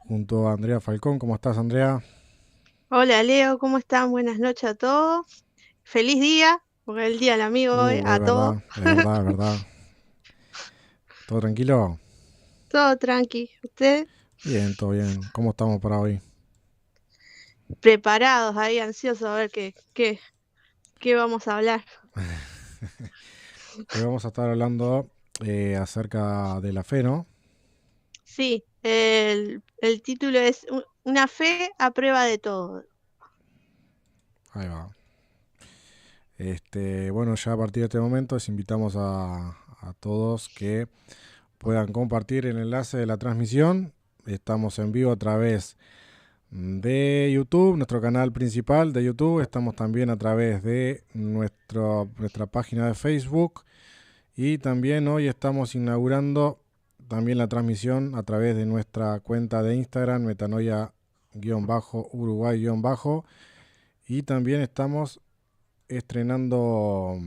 junto a Andrea Falcón. ¿Cómo estás, Andrea? Hola Leo, ¿cómo están? Buenas noches a todos. Feliz día, porque es el día del amigo hoy, Es a todos. verdad, es verdad, es verdad. ¿Todo tranquilo? Todo tranqui. ¿Usted? Bien, todo bien. ¿Cómo estamos para hoy? Preparados ahí, ansiosos a ver qué vamos a hablar. Hoy vamos a estar hablando acerca de la fe, ¿no? Sí, el título es Una fe a prueba de todo. Ahí va. Bueno, ya a partir de este momento les invitamos a todos que puedan compartir el enlace de la transmisión. Estamos en vivo a través de YouTube, nuestro canal principal de YouTube. Estamos también a través de nuestra página de Facebook. Y también hoy estamos inaugurando también la transmisión a través de nuestra cuenta de Instagram, metanoia-uruguay-. Y también estamos estrenando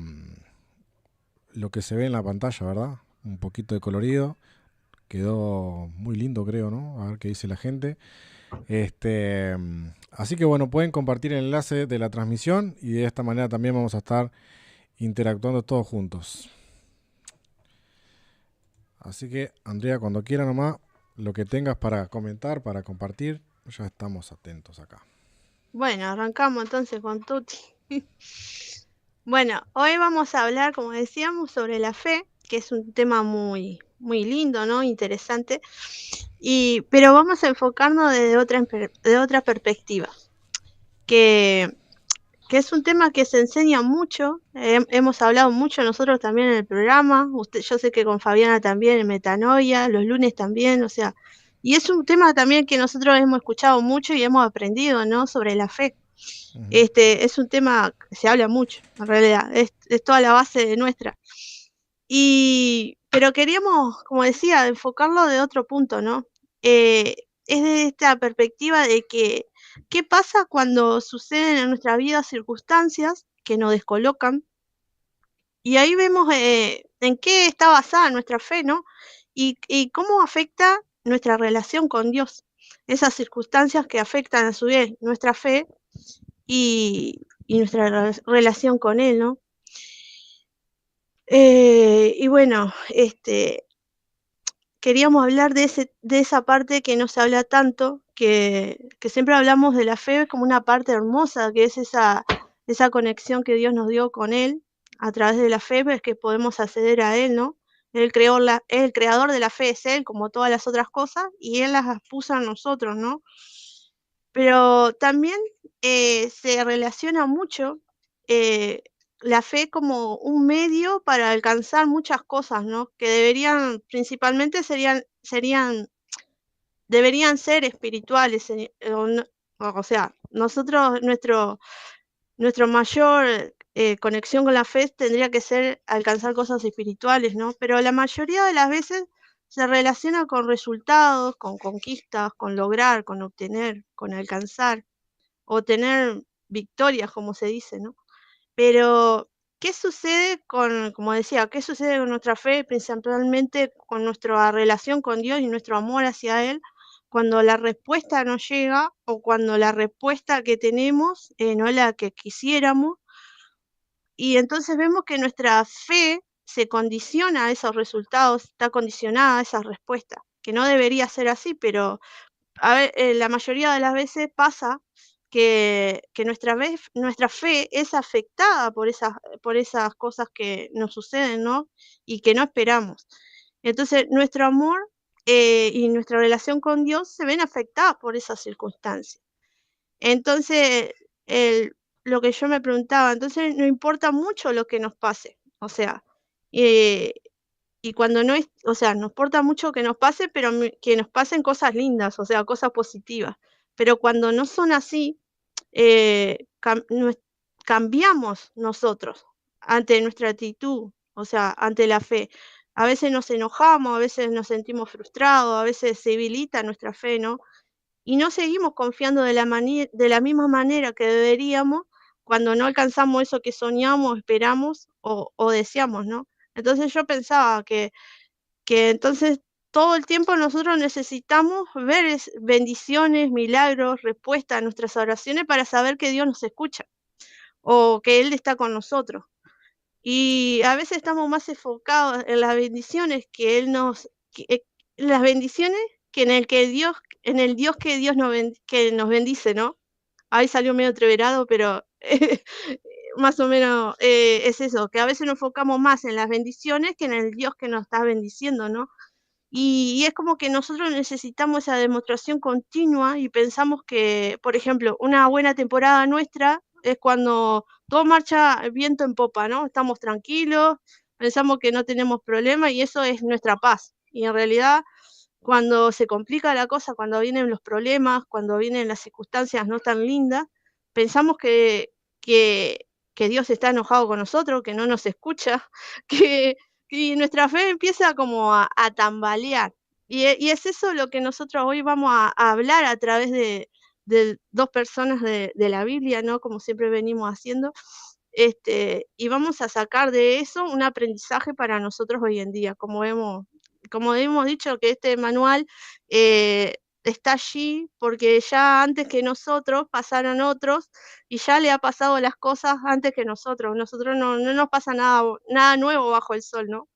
lo que se ve en la pantalla, ¿verdad? Un poquito de colorido. Quedó muy lindo, creo, ¿no? A ver qué dice la gente. Así que bueno, pueden compartir el enlace de la transmisión y de esta manera también vamos a estar interactuando todos juntos. Así que, Andrea, cuando quiera nomás, lo que tengas para comentar, para compartir, ya estamos atentos acá. Bueno, arrancamos entonces con Tuti. Bueno, hoy vamos a hablar, como decíamos, sobre la fe, que es un tema muy lindo, ¿no? Interesante. Pero vamos a enfocarnos desde de otra perspectiva, que, que es un tema que se enseña mucho, hemos hablado mucho nosotros también en el programa, yo sé que con Fabiana también en Metanoia, los lunes también, o sea, y es un tema también que nosotros hemos escuchado mucho y hemos aprendido, ¿no? Sobre la fe. Ujú. Es un tema que se habla mucho, en realidad, es toda la base de nuestra. Pero queríamos, como decía, enfocarlo de otro punto, ¿no? Es de esta perspectiva de que, ¿qué pasa cuando suceden en nuestra vida circunstancias que nos descolocan? Y ahí vemos en qué está basada nuestra fe, ¿no? Y cómo afecta nuestra relación con Dios. Esas circunstancias que afectan a su vez nuestra fe y nuestra relación con Él, ¿no? Y bueno, queríamos hablar de esa parte que no se habla tanto, que siempre hablamos de la fe como una parte hermosa, que es esa conexión que Dios nos dio con Él a través de la fe, pues que podemos acceder a Él, ¿no? El creador de la fe es Él, como todas las otras cosas, y Él las puso a nosotros, ¿no? Pero también se relaciona mucho eh, la fe como un medio para alcanzar muchas cosas, ¿no? Que principalmente deberían ser espirituales. O sea, nuestro mayor conexión con la fe tendría que ser alcanzar cosas espirituales, ¿no? Pero la mayoría de las veces se relaciona con resultados, con conquistas, con lograr, con obtener, con alcanzar o tener victorias, como se dice, ¿no? Pero, ¿qué sucede como decía, qué sucede con nuestra fe, principalmente con nuestra relación con Dios y nuestro amor hacia Él, cuando la respuesta no llega o cuando la respuesta que tenemos no es la que quisiéramos? Y entonces vemos que nuestra fe se condiciona a esos resultados, está condicionada a esas respuestas, que no debería ser así, pero a ver, la mayoría de las veces pasa que nuestra fe es afectada por esas cosas que nos suceden, ¿no? Y que no esperamos. Entonces, nuestro amor y nuestra relación con Dios se ven afectadas por esas circunstancias. Entonces, el, lo que yo me preguntaba, entonces no importa mucho lo que nos pase, o sea, eh, y cuando no es, o sea, nos importa mucho que nos pase, pero que nos pasen cosas lindas, o sea, cosas positivas. Pero cuando no son así, cambiamos nosotros ante nuestra actitud, o sea, ante la fe. A veces nos enojamos, a veces nos sentimos frustrados, a veces se debilita nuestra fe, ¿no? Y no seguimos confiando de la misma manera que deberíamos cuando no alcanzamos eso que soñamos, esperamos o deseamos, ¿no? Entonces yo pensaba que entonces todo el tiempo nosotros necesitamos ver bendiciones, milagros, respuestas a nuestras oraciones para saber que Dios nos escucha o que Él está con nosotros. Y a veces estamos más enfocados en las bendiciones que Él las bendiciones que en el Dios que Dios que nos bendice, ¿no? Ahí salió medio entreverado, pero más o menos es eso, que a veces nos enfocamos más en las bendiciones que en el Dios que nos está bendiciendo, ¿no? Y es como que nosotros necesitamos esa demostración continua y pensamos que, por ejemplo, una buena temporada nuestra es cuando todo marcha viento en popa, ¿no? Estamos tranquilos, pensamos que no tenemos problema y eso es nuestra paz. Y en realidad, cuando se complica la cosa, cuando vienen los problemas, cuando vienen las circunstancias no tan lindas, pensamos que, que Dios está enojado con nosotros, que no nos escucha, que, y nuestra fe empieza como a tambalear. Y es eso lo que nosotros hoy vamos a hablar a través de dos personas de la Biblia, ¿no? Como siempre venimos haciendo. Y vamos a sacar de eso un aprendizaje para nosotros hoy en día, como hemos dicho que este manual está allí porque ya antes que nosotros pasaron otros y ya le ha pasado las cosas antes que nosotros. Nosotros no nos pasa nada nuevo bajo el sol, ¿no?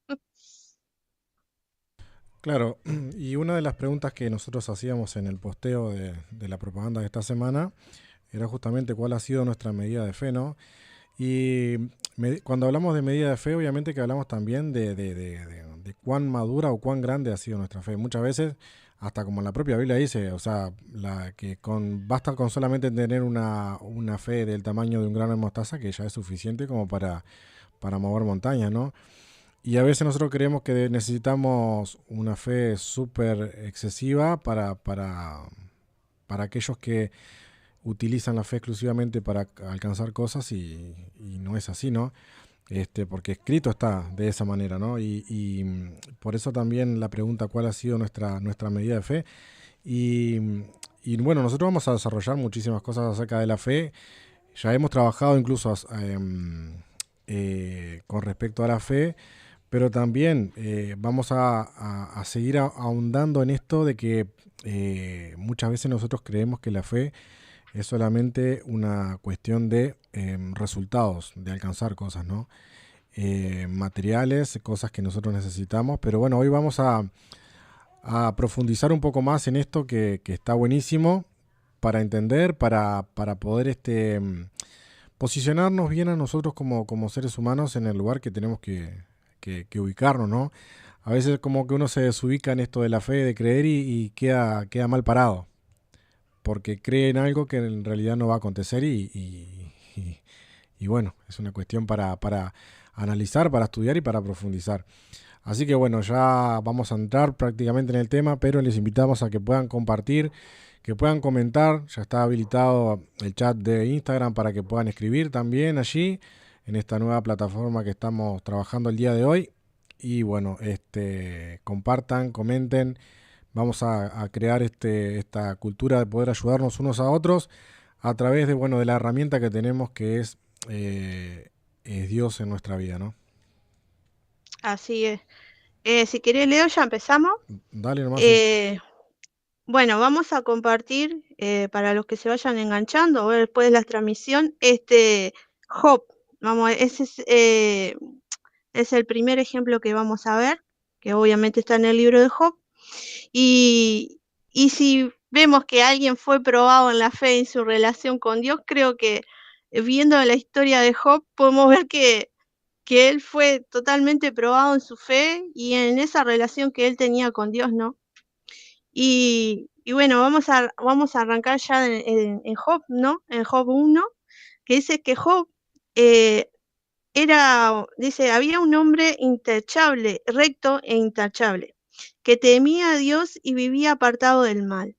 Claro, y una de las preguntas que nosotros hacíamos en el posteo de la propaganda de esta semana era justamente cuál ha sido nuestra medida de fe, ¿no? Y cuando hablamos de medida de fe, obviamente que hablamos también de cuán madura o cuán grande ha sido nuestra fe. Muchas veces, hasta como la propia Biblia dice, o sea, basta con solamente tener una fe del tamaño de un grano de mostaza, que ya es suficiente como para mover montañas, ¿no? Y a veces nosotros creemos que necesitamos una fe súper excesiva para aquellos que utilizan la fe exclusivamente para alcanzar cosas y no es así, ¿no? Porque escrito está de esa manera, ¿no? Por eso también la pregunta cuál ha sido nuestra medida de fe. Y, y bueno, nosotros vamos a desarrollar muchísimas cosas acerca de la fe. Ya hemos trabajado incluso con respecto a la fe, pero también vamos a seguir ahondando en esto de que muchas veces nosotros creemos que la fe es solamente una cuestión de resultados, de alcanzar cosas, ¿no? Materiales, cosas que nosotros necesitamos. Pero bueno, hoy vamos a profundizar un poco más en esto que está buenísimo para entender, para poder posicionarnos bien a nosotros como seres humanos en el lugar que tenemos que ubicarnos, ¿no? A veces como que uno se desubica en esto de la fe, de creer y queda mal parado, porque cree en algo que en realidad no va a acontecer y bueno, es una cuestión para analizar, para estudiar y para profundizar. Así que bueno, ya vamos a entrar prácticamente en el tema, pero les invitamos a que puedan compartir, que puedan comentar. Ya está habilitado el chat de Instagram para que puedan escribir también allí, en esta nueva plataforma que estamos trabajando el día de hoy. Y bueno, compartan, comenten. Vamos a crear esta cultura de poder ayudarnos unos a otros a través de la herramienta que tenemos que es Dios en nuestra vida, ¿no? Así es. Si querés, Leo, ya empezamos. Dale nomás, sí. Bueno, vamos a compartir para los que se vayan enganchando después de la transmisión, Job. Es el primer ejemplo que vamos a ver, que obviamente está en el libro de Job. Y si vemos que alguien fue probado en la fe en su relación con Dios, creo que viendo la historia de Job podemos ver que él fue totalmente probado en su fe y en esa relación que él tenía con Dios, ¿no? Y bueno, vamos a arrancar ya en Job, ¿no? En Job 1, que dice que Job eh, dice, había un hombre intachable, recto e intachable, que temía a Dios y vivía apartado del mal.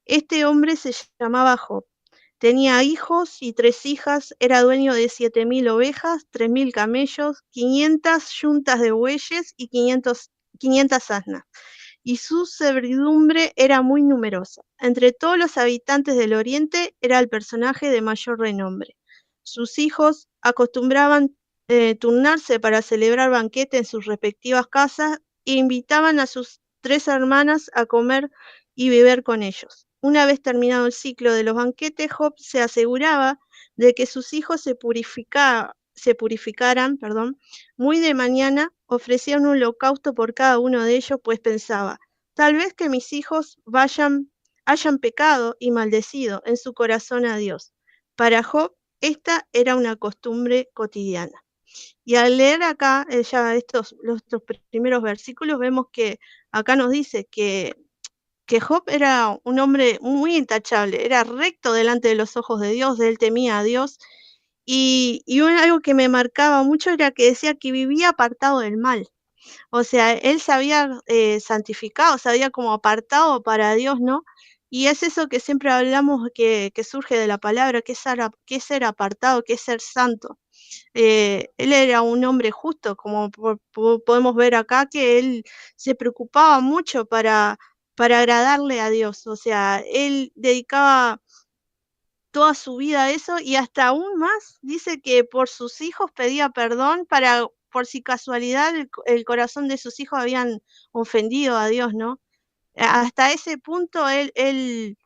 Este hombre se llamaba Job. Tenía hijos y 3 hijas, era dueño de 7.000 ovejas, 3.000 camellos, 500 yuntas de bueyes y 500 asnas, y su servidumbre era muy numerosa. Entre todos los habitantes del oriente era el personaje de mayor renombre. Sus hijos acostumbraban turnarse para celebrar banquete en sus respectivas casas e invitaban a sus 3 hermanas a comer y beber con ellos. Una vez terminado el ciclo de los banquetes, Job se aseguraba de que sus hijos se purificaran, muy de mañana ofrecía un holocausto por cada uno de ellos, pues pensaba, tal vez que mis hijos hayan pecado y maldecido en su corazón a Dios. Para Job, esta era una costumbre cotidiana. Y al leer acá ya los primeros versículos, vemos que acá nos dice que Job era un hombre muy intachable, era recto delante de los ojos de Dios, él temía a Dios. Y algo que me marcaba mucho era que decía que vivía apartado del mal. O sea, él se había santificado, se había como apartado para Dios, ¿no? Y es eso que siempre hablamos que surge de la palabra, que es ser apartado, que es ser santo. Él era un hombre justo, como podemos ver acá, que él se preocupaba mucho para agradarle a Dios. O sea, él dedicaba toda su vida a eso y hasta aún más dice que por sus hijos pedía perdón por si casualidad el corazón de sus hijos habían ofendido a Dios, ¿no? Hasta ese punto él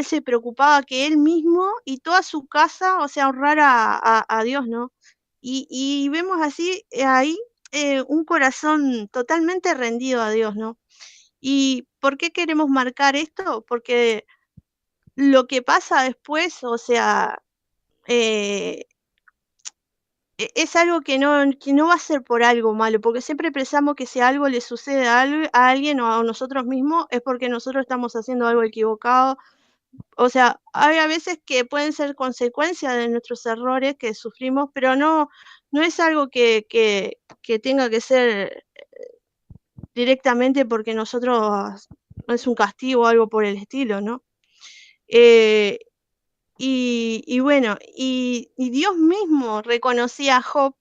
se preocupaba que él mismo y toda su casa, o sea, honrara a Dios, ¿no? Y vemos así, ahí, un corazón totalmente rendido a Dios, ¿no? ¿Y por qué queremos marcar esto? Porque lo que pasa después, o sea, eh, es algo que no va a ser por algo malo, porque siempre pensamos que si algo le sucede a alguien o a nosotros mismos es porque nosotros estamos haciendo algo equivocado. O sea, hay a veces que pueden ser consecuencia de nuestros errores que sufrimos, pero no es algo que tenga que ser directamente porque nosotros es un castigo o algo por el estilo, ¿no? Eh, y bueno, y Dios mismo reconocía a Job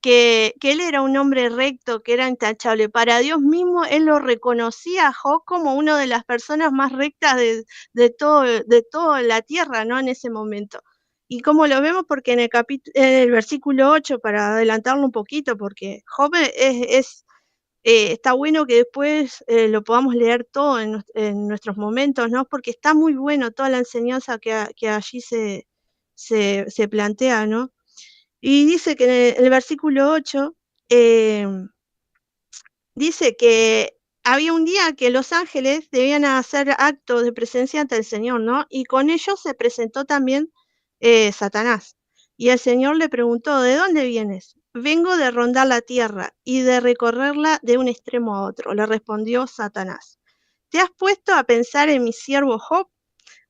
que él era un hombre recto, que era intachable. Para Dios mismo, él lo reconocía a Job como una de las personas más rectas de toda la tierra, ¿no? En ese momento. Y como lo vemos, porque en el versículo 8, para adelantarlo un poquito, porque Job está bueno que después lo podamos leer todo en nuestros momentos, ¿no? Porque está muy bueno toda la enseñanza que allí se plantea, ¿no? Y dice que en el versículo 8, dice que había un día que los ángeles debían hacer actos de presencia ante el Señor, ¿no? Y con ellos se presentó también Satanás. Y el Señor le preguntó, ¿de dónde vienes? Vengo de rondar la tierra y de recorrerla de un extremo a otro, le respondió Satanás. ¿Te has puesto a pensar en mi siervo Job?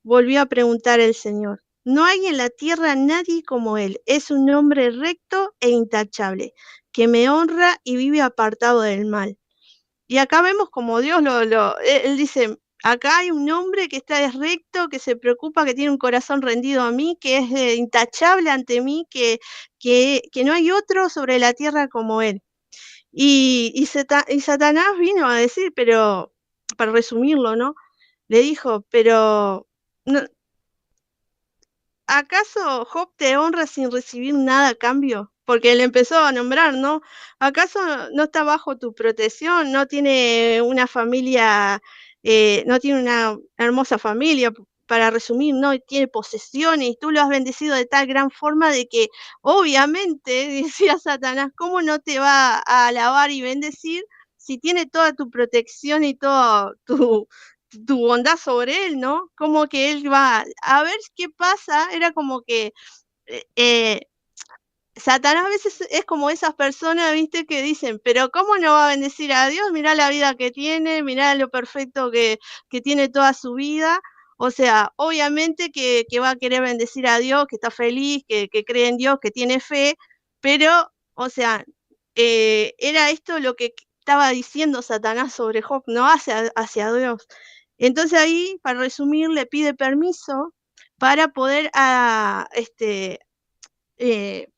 Volvió a preguntar el Señor. No hay en la tierra nadie como él. Es un hombre recto e intachable, que me honra y vive apartado del mal. Y acá vemos como Dios él dice, acá hay un hombre que está recto, que se preocupa, que tiene un corazón rendido a mí, que es intachable ante mí, que no hay otro sobre la tierra como él. Y Satanás vino a decir, pero, para resumirlo, ¿no? Le dijo, pero no, ¿acaso Job te honra sin recibir nada a cambio? Porque él empezó a nombrar, ¿no? ¿Acaso no está bajo tu protección? ¿No tiene una familia, no tiene una hermosa familia? Para resumir, no tiene posesiones y tú lo has bendecido de tal gran forma de que, obviamente, decía Satanás, ¿cómo no te va a alabar y bendecir si tiene toda tu protección y toda tu bondad sobre él, ¿no? Como que él va a ver qué pasa, era como que eh, Satanás a veces es como esas personas, viste, que dicen, pero ¿cómo no va a bendecir a Dios? Mirá la vida que tiene, mirá lo perfecto que tiene toda su vida. O sea, obviamente que va a querer bendecir a Dios, que está feliz, que cree en Dios, que tiene fe, pero, o sea, era esto lo que estaba diciendo Satanás sobre Job, no hacia Dios. Entonces ahí, para resumir, le pide permiso para poder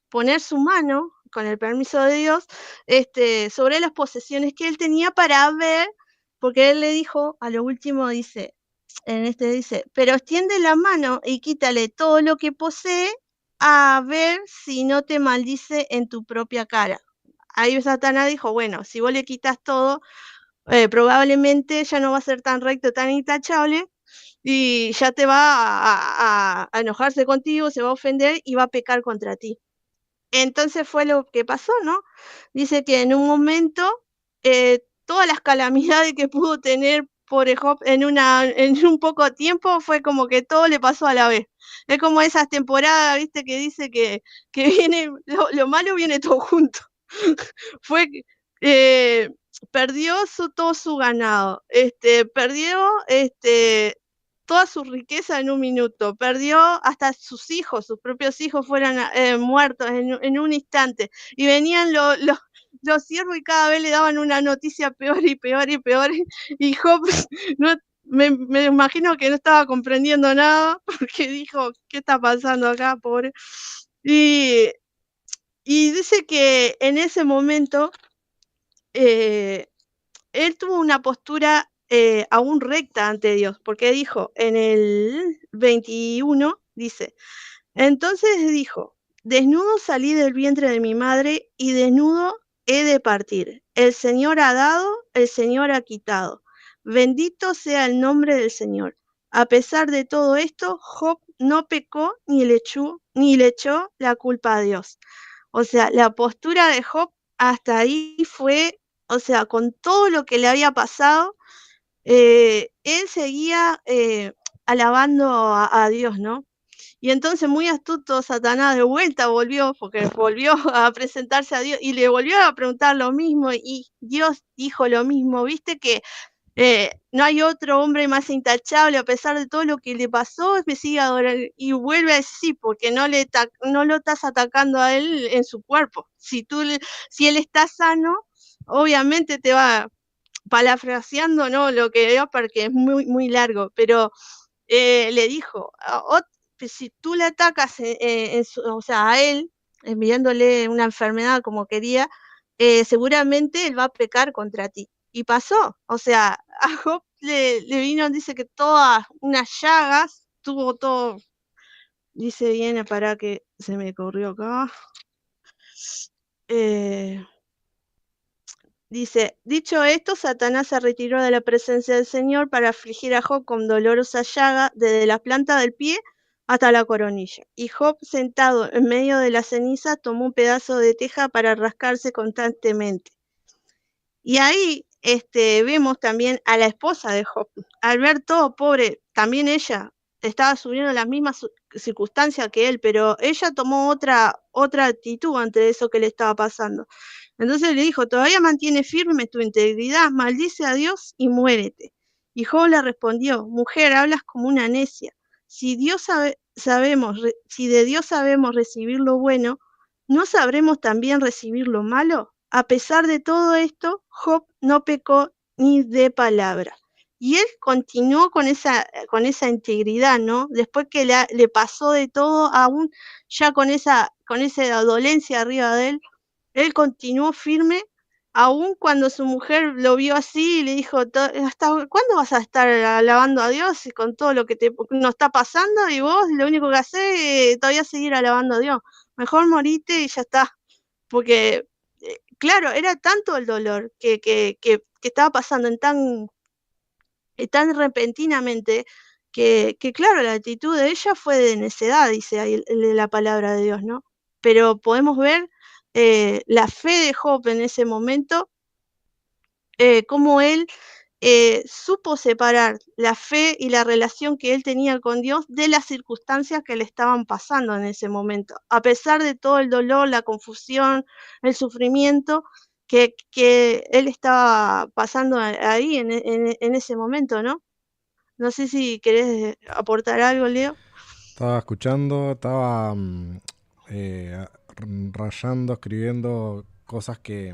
poner su mano, con el permiso de Dios, sobre las posesiones que él tenía para ver, porque él le dijo, a lo último dice, dice, pero extiende la mano y quítale todo lo que posee a ver si no te maldice en tu propia cara. Ahí Satanás dijo, bueno, si vos le quitas todo, probablemente ya no va a ser tan recto, tan intachable, y ya te va a enojarse contigo, se va a ofender y va a pecar contra ti. Entonces fue lo que pasó, ¿no? Dice que en un momento, todas las calamidades que pudo tener pobre Job en un poco tiempo, fue como que todo le pasó a la vez. Es como esas temporadas, ¿viste? Que dice que viene, lo malo viene todo junto. Fue, eh, perdió todo su ganado, perdió, toda su riqueza en un minuto, perdió hasta sus propios hijos fueron muertos en un instante, y venían los siervos y cada vez le daban una noticia peor y peor y peor, y Job no, me imagino que no estaba comprendiendo nada, porque dijo, ¿qué está pasando acá, pobre? Y, y dice que en ese momento eh, él tuvo una postura aún recta ante Dios, porque dijo en el 21, dice, entonces dijo, desnudo salí del vientre de mi madre y desnudo he de partir. El Señor ha dado, el Señor ha quitado. Bendito sea el nombre del Señor. A pesar de todo esto, Job no pecó ni le echó la culpa a Dios. O sea, la postura de Job hasta ahí fue, o sea, con todo lo que le había pasado, él seguía alabando a Dios, ¿no? Y entonces muy astuto Satanás de vuelta volvió, porque volvió a presentarse a Dios y le volvió a preguntar lo mismo y Dios dijo lo mismo, viste que no hay otro hombre más intachable a pesar de todo lo que le pasó, me sigue adorando y vuelve a decir, porque no lo estás atacando a él en su cuerpo. Si él está sano, obviamente te va parafraseando, ¿no? Lo que veo porque es muy, muy largo, pero le dijo, si tú le atacas o sea, a él, enviándole una enfermedad como quería, seguramente él va a pecar contra ti. Y pasó, o sea, a Job le vino, dice que todas unas llagas, tuvo todo, dice, viene para que se me corrió acá. Dice, dicho esto, Satanás se retiró de la presencia del Señor para afligir a Job con dolorosa llaga desde la planta del pie hasta la coronilla. Y Job, sentado en medio de la ceniza, tomó un pedazo de teja para rascarse constantemente. Y ahí vemos también a la esposa de Job. Al ver todo, pobre, también ella estaba sufriendo las mismas circunstancias que él, pero ella tomó otra actitud ante eso que le estaba pasando. Entonces le dijo, todavía mantiene firme tu integridad, maldice a Dios y muérete. Y Job le respondió, mujer, hablas como una necia. Si de Dios sabemos recibir lo bueno, ¿no sabremos también recibir lo malo? A pesar de todo esto, Job no pecó ni de palabra. Y él continuó con esa integridad, ¿no? Después que le pasó de todo, aún ya con esa dolencia arriba de él continuó firme, aún cuando su mujer lo vio así y le dijo, ¿hasta cuándo vas a estar alabando a Dios y con todo lo que nos está pasando? Y vos lo único que hacés es todavía seguir alabando a Dios. Mejor morite y ya está. Porque, claro, era tanto el dolor que estaba pasando tan repentinamente que, claro, la actitud de ella fue de necedad, dice ahí la palabra de Dios, ¿no? Pero podemos ver la fe de Job en ese momento, cómo él supo separar la fe y la relación que él tenía con Dios de las circunstancias que le estaban pasando en ese momento. A pesar de todo el dolor, la confusión, el sufrimiento que él estaba pasando ahí en ese momento, ¿no? No sé si querés aportar algo, Leo. Estaba escuchando, estaba rayando, escribiendo cosas que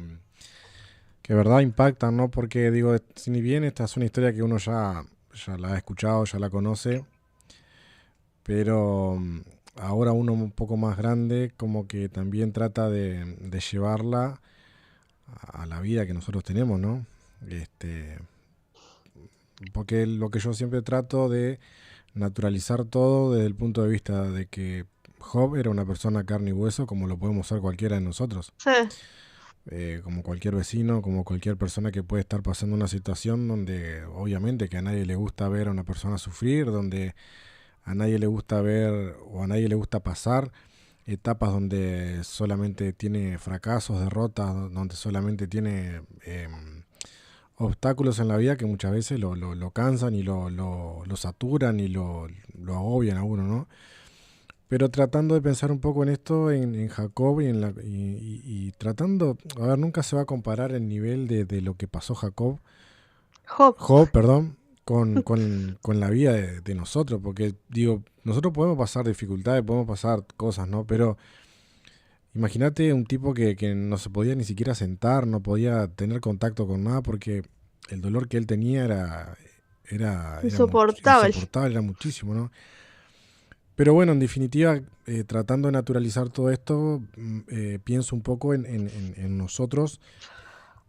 de verdad impactan, ¿no? Porque digo, si ni bien esta es una historia que uno ya la ha escuchado, ya la conoce, pero ahora uno un poco más grande como que también trata de llevarla a la vida que nosotros tenemos, ¿no? Porque lo que yo siempre trato de naturalizar todo desde el punto de vista de que Job era una persona carne y hueso como lo podemos ser cualquiera de nosotros. Sí, como cualquier vecino, como cualquier persona que puede estar pasando una situación donde obviamente que a nadie le gusta ver a una persona sufrir, donde a nadie le gusta ver o a nadie le gusta pasar etapas donde solamente tiene fracasos, derrotas, donde solamente tiene obstáculos en la vida que muchas veces lo cansan y lo saturan y lo agobian a uno, ¿no? Pero tratando de pensar un poco en esto, en Jacob y tratando, a ver, nunca se va a comparar el nivel de lo que pasó Job. Job, perdón, con la vida de nosotros, porque digo, nosotros podemos pasar dificultades, podemos pasar cosas, ¿no? Pero imagínate un tipo que no se podía ni siquiera sentar, no podía tener contacto con nada, porque el dolor que él tenía era Insoportable. insoportable, era muchísimo, ¿no? Pero bueno, en definitiva, tratando de naturalizar todo esto, pienso un poco en nosotros,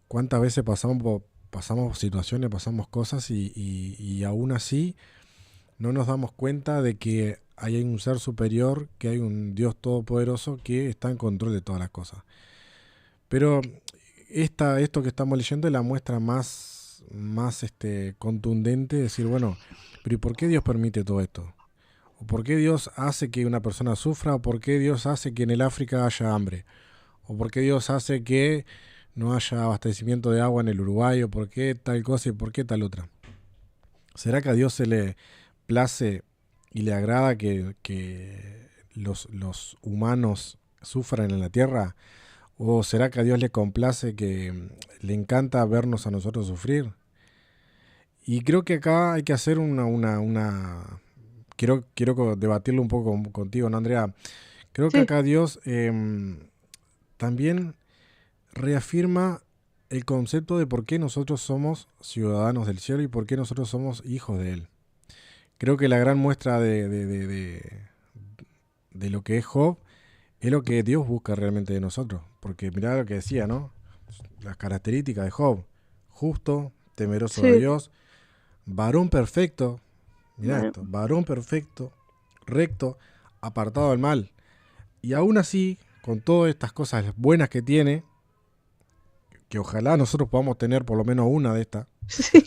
cuántas veces pasamos situaciones, pasamos cosas y aún así no nos damos cuenta de que hay un ser superior, que hay un Dios todopoderoso que está en control de todas las cosas. Pero esto que estamos leyendo es la muestra más contundente de decir, bueno, pero ¿y por qué Dios permite todo esto? ¿O por qué Dios hace que una persona sufra? ¿O por qué Dios hace que en el África haya hambre? ¿O por qué Dios hace que no haya abastecimiento de agua en el Uruguay? ¿O por qué tal cosa y por qué tal otra? ¿Será que a Dios se le place y le agrada que los humanos sufran en la tierra? ¿O será que a Dios le complace, que le encanta vernos a nosotros sufrir? Y creo que acá hay que hacer quiero debatirlo un poco contigo, ¿no, Andrea? Creo que Sí, acá Dios también reafirma el concepto de por qué nosotros somos ciudadanos del cielo y por qué nosotros somos hijos de Él. Creo que la gran muestra de lo que es Job es lo que Dios busca realmente de nosotros. Porque mirá lo que decía, ¿no? Las características de Job: justo, temeroso de sí. Dios, varón perfecto. Mirá Bueno, esto: varón perfecto, recto, apartado del mal. Y aún así, con todas estas cosas buenas que tiene, que ojalá nosotros podamos tener por lo menos una de estas, sí.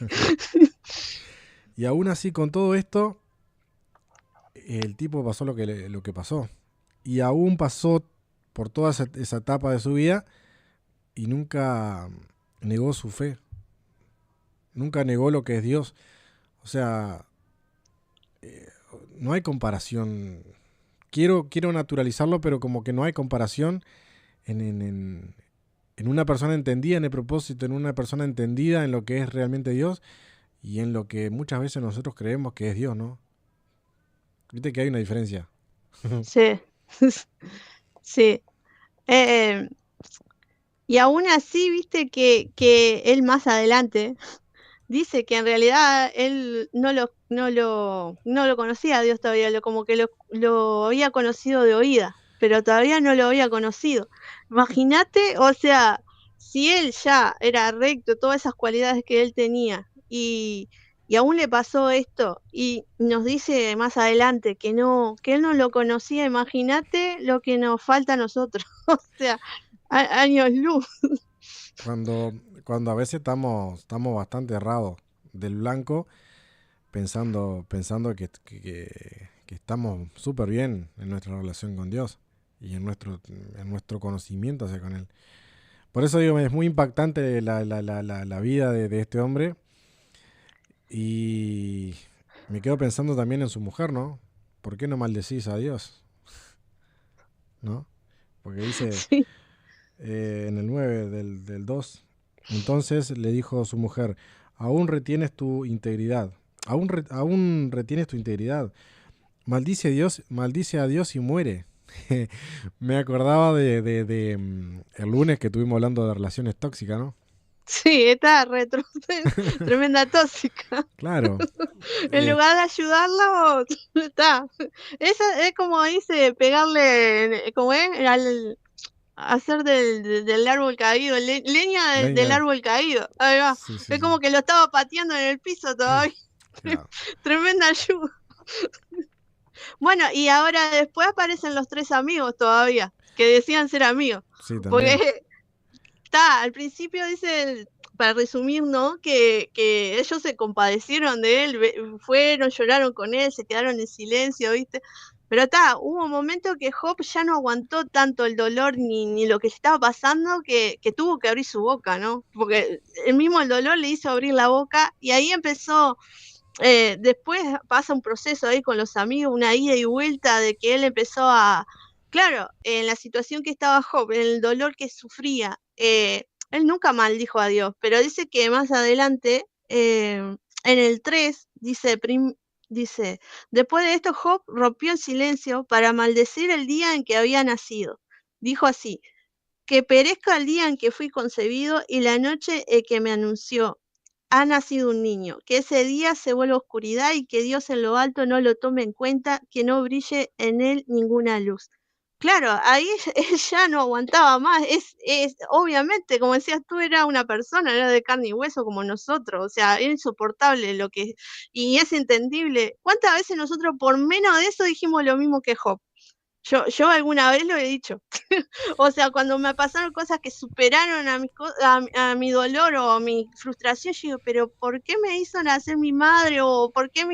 y aún así con todo esto, el tipo pasó lo que pasó. Y aún pasó por toda esa etapa de su vida y nunca negó su fe, nunca negó lo que es Dios. O sea, no hay comparación. Quiero naturalizarlo, pero como que no hay comparación en una persona entendida en el propósito, en una persona entendida en lo que es realmente Dios y en lo que muchas veces nosotros creemos que es Dios, ¿no? Viste que hay una diferencia. Sí. Sí. Eh, y aún así, viste que él más adelante dice que en realidad él no lo conocía a Dios todavía, como que lo había conocido de oída, pero todavía no lo había conocido. Imagínate, o sea, si él ya era recto, todas esas cualidades que él tenía, y aún le pasó esto, y nos dice más adelante que él no lo conocía, imagínate lo que nos falta a nosotros, o sea, años luz. Cuando, cuando a veces estamos bastante errados del blanco, pensando que estamos súper bien en nuestra relación con Dios y en nuestro conocimiento hacia con Él. Por eso digo, es muy impactante la vida de este hombre y me quedo pensando también en su mujer, ¿no? ¿Por qué no maldecís a Dios? ¿No? Porque dice Sí, en el 9 del 2, entonces le dijo a su mujer: aún retienes tu integridad, aún retienes tu integridad, maldice a Dios y muere. Me acordaba de el lunes que estuvimos hablando de relaciones tóxicas, ¿no? sí, está tremenda tóxica. Claro, En lugar de ayudarla, está. Esa es como dice, pegarle, ¿cómo es? Hacer del árbol caído, leña del leña, árbol caído. Ahí va. sí, sí, Es sí, como que lo estaba pateando en el piso todavía. claro, Tremenda ayuda. Bueno, y ahora después aparecen los tres amigos todavía, que decían ser amigos. sí, Porque también. Al principio dice, para resumir, ¿no? Que ellos se compadecieron de él, fueron, lloraron con él, se quedaron en silencio, ¿viste? Pero hubo un momento que Job ya no aguantó tanto el dolor ni lo que le estaba pasando, que tuvo que abrir su boca, ¿no? Porque el mismo el dolor le hizo abrir la boca y ahí empezó. Después pasa un proceso ahí con los amigos, una ida y vuelta de que él empezó claro, en la situación que estaba Job, en el dolor que sufría, él nunca maldijo a Dios, pero dice que más adelante, en el 3, dice, después de esto Job rompió en silencio para maldecir el día en que había nacido. Dijo así, que perezca el día en que fui concebido y la noche en que me anunció, ha nacido un niño, que ese día se vuelva oscuridad y que Dios en lo alto no lo tome en cuenta, que no brille en él ninguna luz. Claro, ahí él ya no aguantaba más, obviamente, como decías tú, era una persona, era de carne y hueso como nosotros, o sea, era insoportable y es entendible. ¿Cuántas veces nosotros por menos de eso dijimos lo mismo que Job? Yo alguna vez lo he dicho. O sea, cuando me pasaron cosas que superaron a mi dolor o a mi frustración, yo digo, pero ¿por qué me hizo nacer mi madre? ¿O por qué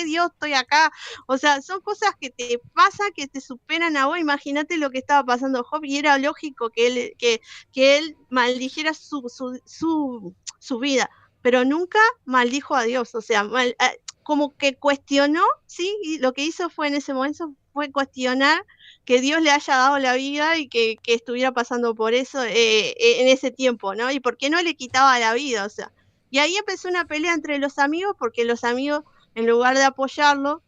Dios estoy acá? O sea, son cosas que te pasan, que te superan a vos. Imagínate lo que estaba pasando Job y era lógico que él maldijera su vida, pero nunca maldijo a Dios. O sea, como que cuestionó, ¿sí? Y lo que hizo fue en ese momento fue cuestionar que Dios le haya dado la vida y que estuviera pasando por eso en ese tiempo, ¿no? Y por qué no le quitaba la vida, o sea. Y ahí empezó una pelea entre los amigos, porque los amigos, en lugar de apoyarlo,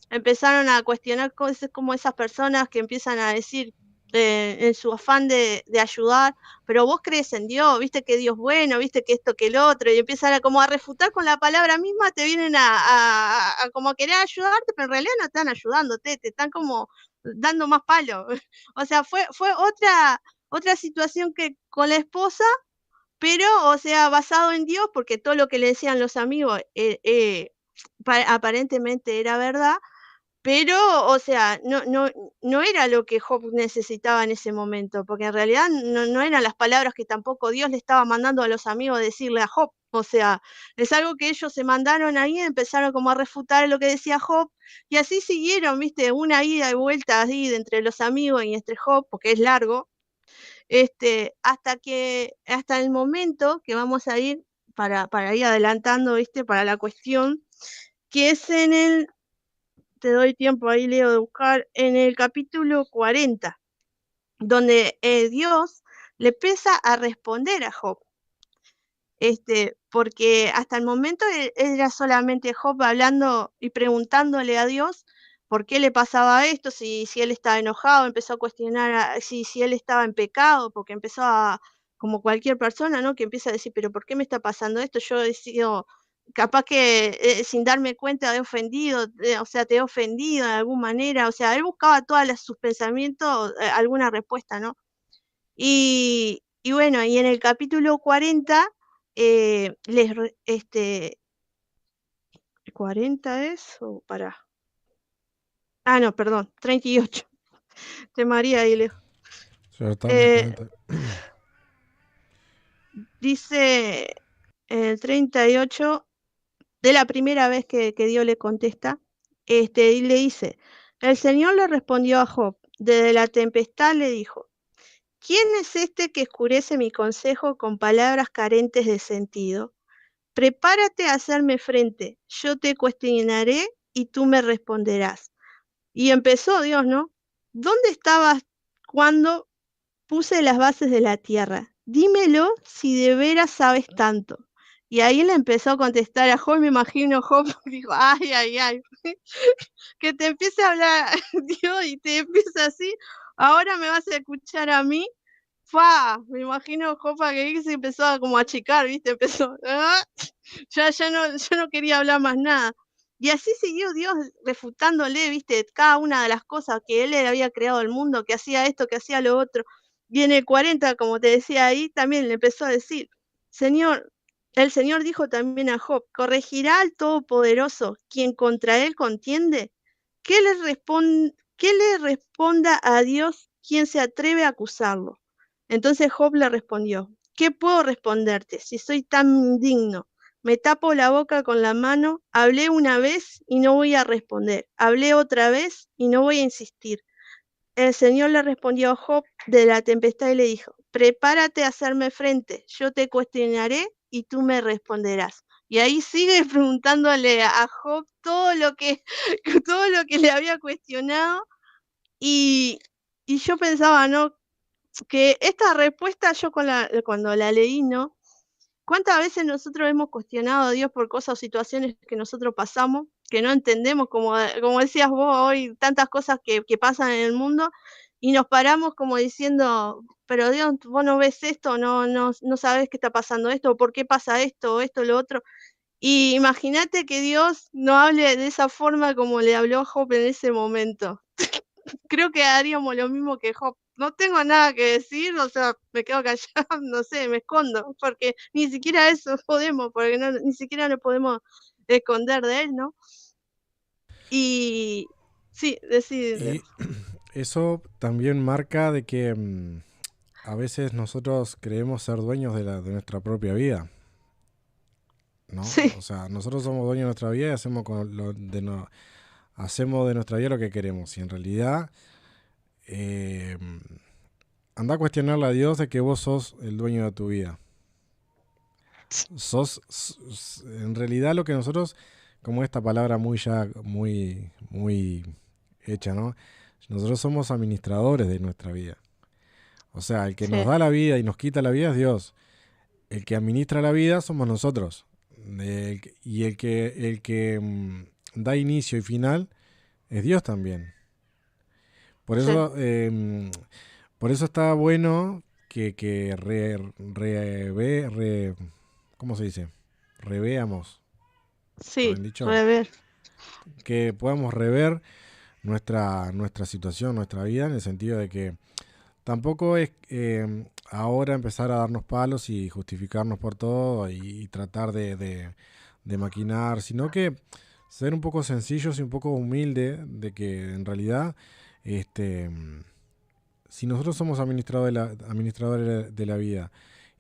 empezaron a cuestionar cosas como esas personas que empiezan a decir en su afán de ayudar, pero vos crees en Dios, viste que Dios es bueno, viste que esto, que el otro, y empiezan a refutar con la palabra misma, te vienen a como querer ayudarte, pero en realidad no están ayudándote, te están como dando más palo. O sea, fue otra situación que con la esposa, pero, o sea, basado en Dios, porque todo lo que le decían los amigos aparentemente era verdad, pero, o sea, no era lo que Job necesitaba en ese momento, porque en realidad no eran las palabras que tampoco Dios le estaba mandando a los amigos decirle a Job. O sea, es algo que ellos se mandaron ahí, empezaron como a refutar lo que decía Job, y así siguieron, viste, una ida y vuelta así de entre los amigos y entre Job, porque es largo, hasta el momento que vamos a ir para ir adelantando, viste, para la cuestión, que es te doy tiempo ahí, Leo, de buscar en el capítulo 40, donde Dios le empieza a responder a Job. Porque hasta el momento era solamente Job hablando y preguntándole a Dios por qué le pasaba esto, si él estaba enojado, empezó a cuestionar si él estaba en pecado, porque empezó como cualquier persona, ¿no? Que empieza a decir, pero ¿por qué me está pasando esto? Yo he sido, capaz que sin darme cuenta he ofendido, o sea, te he ofendido de alguna manera, o sea, él buscaba todos sus pensamientos, alguna respuesta, ¿no? Y bueno, y en el capítulo 40, eh, les, re- este, 40 es, o para, no, perdón, 38, de María y Leo. Certamen Eh, 40. dice el 38, de la primera vez que Dios le contesta, y le dice, el Señor le respondió a Job, desde la tempestad le dijo, ¿quién es este que oscurece mi consejo con palabras carentes de sentido? Prepárate a hacerme frente, yo te cuestionaré y tú me responderás. Y empezó Dios, ¿no? ¿Dónde estabas cuando puse las bases de la tierra? Dímelo si de veras sabes tanto. Y ahí le empezó a contestar a Job, me imagino Job dijo, ay, ay, ay, que te empiece a hablar Dios y te empieza así, ahora me vas a escuchar a mí. Me imagino Jopa que se empezó a como achicar, ¿viste? Empezó, ya no quería hablar más nada. Y así siguió Dios refutándole, ¿viste? Cada una de las cosas que él había creado el mundo, que hacía esto, que hacía lo otro. Y en el 40, como te decía ahí, también le empezó a decir, Señor, el Señor dijo también a Job, ¿corregirá al Todopoderoso quien contra él contiende? ¿Qué le responda a Dios quien se atreve a acusarlo? Entonces Job le respondió, ¿Qué puedo responderte si soy tan indigno? Me tapo la boca con la mano, hablé una vez y no voy a responder, hablé otra vez y no voy a insistir. El Señor le respondió a Job de la tempestad y le dijo, prepárate a hacerme frente, yo te cuestionaré y tú me responderás. Y ahí sigue preguntándole a Job todo lo que, todo lo que le había cuestionado y, y yo pensaba, ¿no? Que esta respuesta yo cuando la leí, ¿no? ¿Cuántas veces nosotros hemos cuestionado a Dios por cosas o situaciones que nosotros pasamos, que no entendemos, como decías vos hoy, tantas cosas que pasan en el mundo, y nos paramos como diciendo, pero Dios, vos no ves esto, no sabés qué está pasando esto, o por qué pasa esto, o esto, lo otro. Y imagínate que Dios no hable de esa forma como le habló a Job en ese momento. Creo que haríamos lo mismo que Job. No tengo nada que decir, o sea, me quedo callada, no sé, me escondo, porque ni siquiera eso podemos, porque ni siquiera nos podemos esconder de él, ¿no? Y sí, decir, Y eso también marca de que a veces nosotros creemos ser dueños de nuestra propia vida, ¿no? sí, O sea, nosotros somos dueños de nuestra vida y hacemos, hacemos de nuestra vida lo que queremos. Y en realidad, eh, anda a cuestionarle a Dios de que vos sos el dueño de tu vida. En realidad lo que nosotros, como esta palabra muy hecha, ¿no? Nosotros somos administradores de nuestra vida. O sea, el que nos sí, da la vida y nos quita la vida es Dios. El que administra la vida somos nosotros. Y el que da inicio y final es Dios también. Por sí, eso, por eso está bueno que ¿cómo se dice? Reveamos, ¿está sí, bien dicho? rever, Que podamos rever nuestra situación, nuestra vida, en el sentido de que tampoco es ahora empezar a darnos palos y justificarnos por todo y tratar de maquinar, sino que ser un poco sencillos y un poco humildes de que en realidad este, si nosotros somos administradores de la vida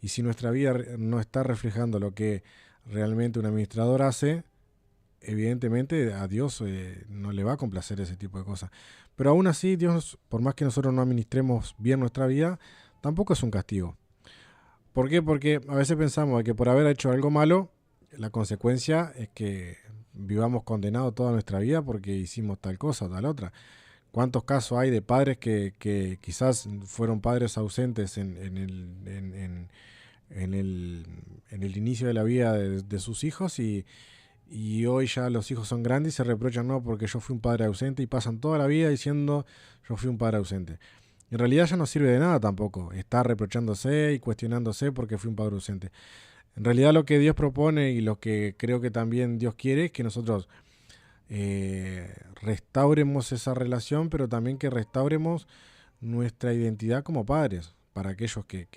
y si nuestra vida no está reflejando lo que realmente un administrador hace, evidentemente a Dios no le va a complacer ese tipo de cosas. Pero aún así, Dios, por más que nosotros no administremos bien nuestra vida, tampoco es un castigo. ¿Por qué? Porque a veces pensamos que por haber hecho algo malo, la consecuencia es que vivamos condenados toda nuestra vida porque hicimos tal cosa o tal otra. ¿Cuántos casos hay de padres que quizás fueron padres ausentes en el, en el inicio de la vida de sus hijos y hoy ya los hijos son grandes y se reprochan, no, porque yo fui un padre ausente y pasan toda la vida diciendo yo fui un padre ausente? En realidad ya no sirve de nada tampoco estar reprochándose y cuestionándose porque fui un padre ausente. En realidad lo que Dios propone y lo que creo que también Dios quiere es que nosotros restauremos esa relación, pero también que restauremos nuestra identidad como padres, para aquellos que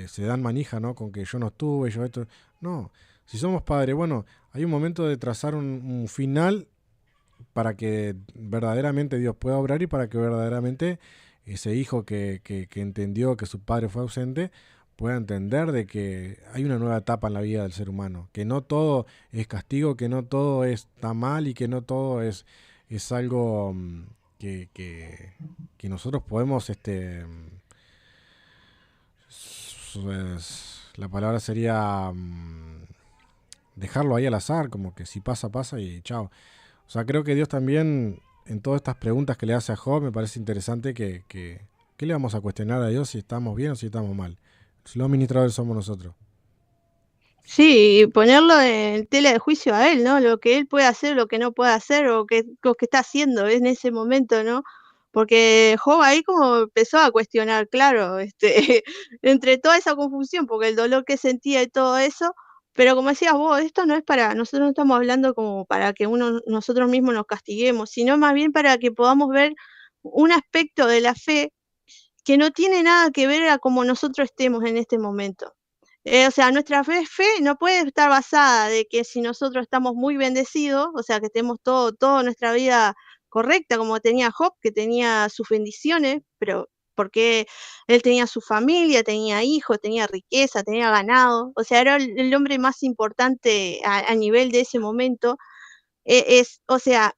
se dan manija, ¿no? Con que yo no estuve, yo esto. No, si somos padres, bueno, hay un momento de trazar un final para que verdaderamente Dios pueda obrar y para que verdaderamente ese hijo que entendió que su padre fue ausente pueda entender de que hay una nueva etapa en la vida del ser humano, que no todo es castigo, que no todo está mal y que no todo es algo que nosotros podemos, pues, la palabra sería dejarlo ahí al azar, como que si pasa, pasa y chao. O sea, creo que Dios también, en todas estas preguntas que le hace a Job, me parece interesante que le vamos a cuestionar a Dios si estamos bien o si estamos mal. Si los administradores somos nosotros. sí, y ponerlo en tela de juicio a él, ¿no? Lo que él puede hacer, lo que no puede hacer, o que está haciendo en ese momento, ¿no? Porque Job ahí como empezó a cuestionar, claro, entre toda esa confusión, porque el dolor que sentía y todo eso, pero como decías vos, esto no es para, nosotros no estamos hablando como para que nosotros mismos nos castiguemos, sino más bien para que podamos ver un aspecto de la fe que no tiene nada que ver a cómo nosotros estemos en este momento. O sea, nuestra fe no puede estar basada de que si nosotros estamos muy bendecidos, o sea, que tenemos toda nuestra vida correcta, como tenía Job, que tenía sus bendiciones, pero porque él tenía su familia, tenía hijos, tenía riqueza, tenía ganado, o sea, era el hombre más importante a nivel de ese momento. O sea,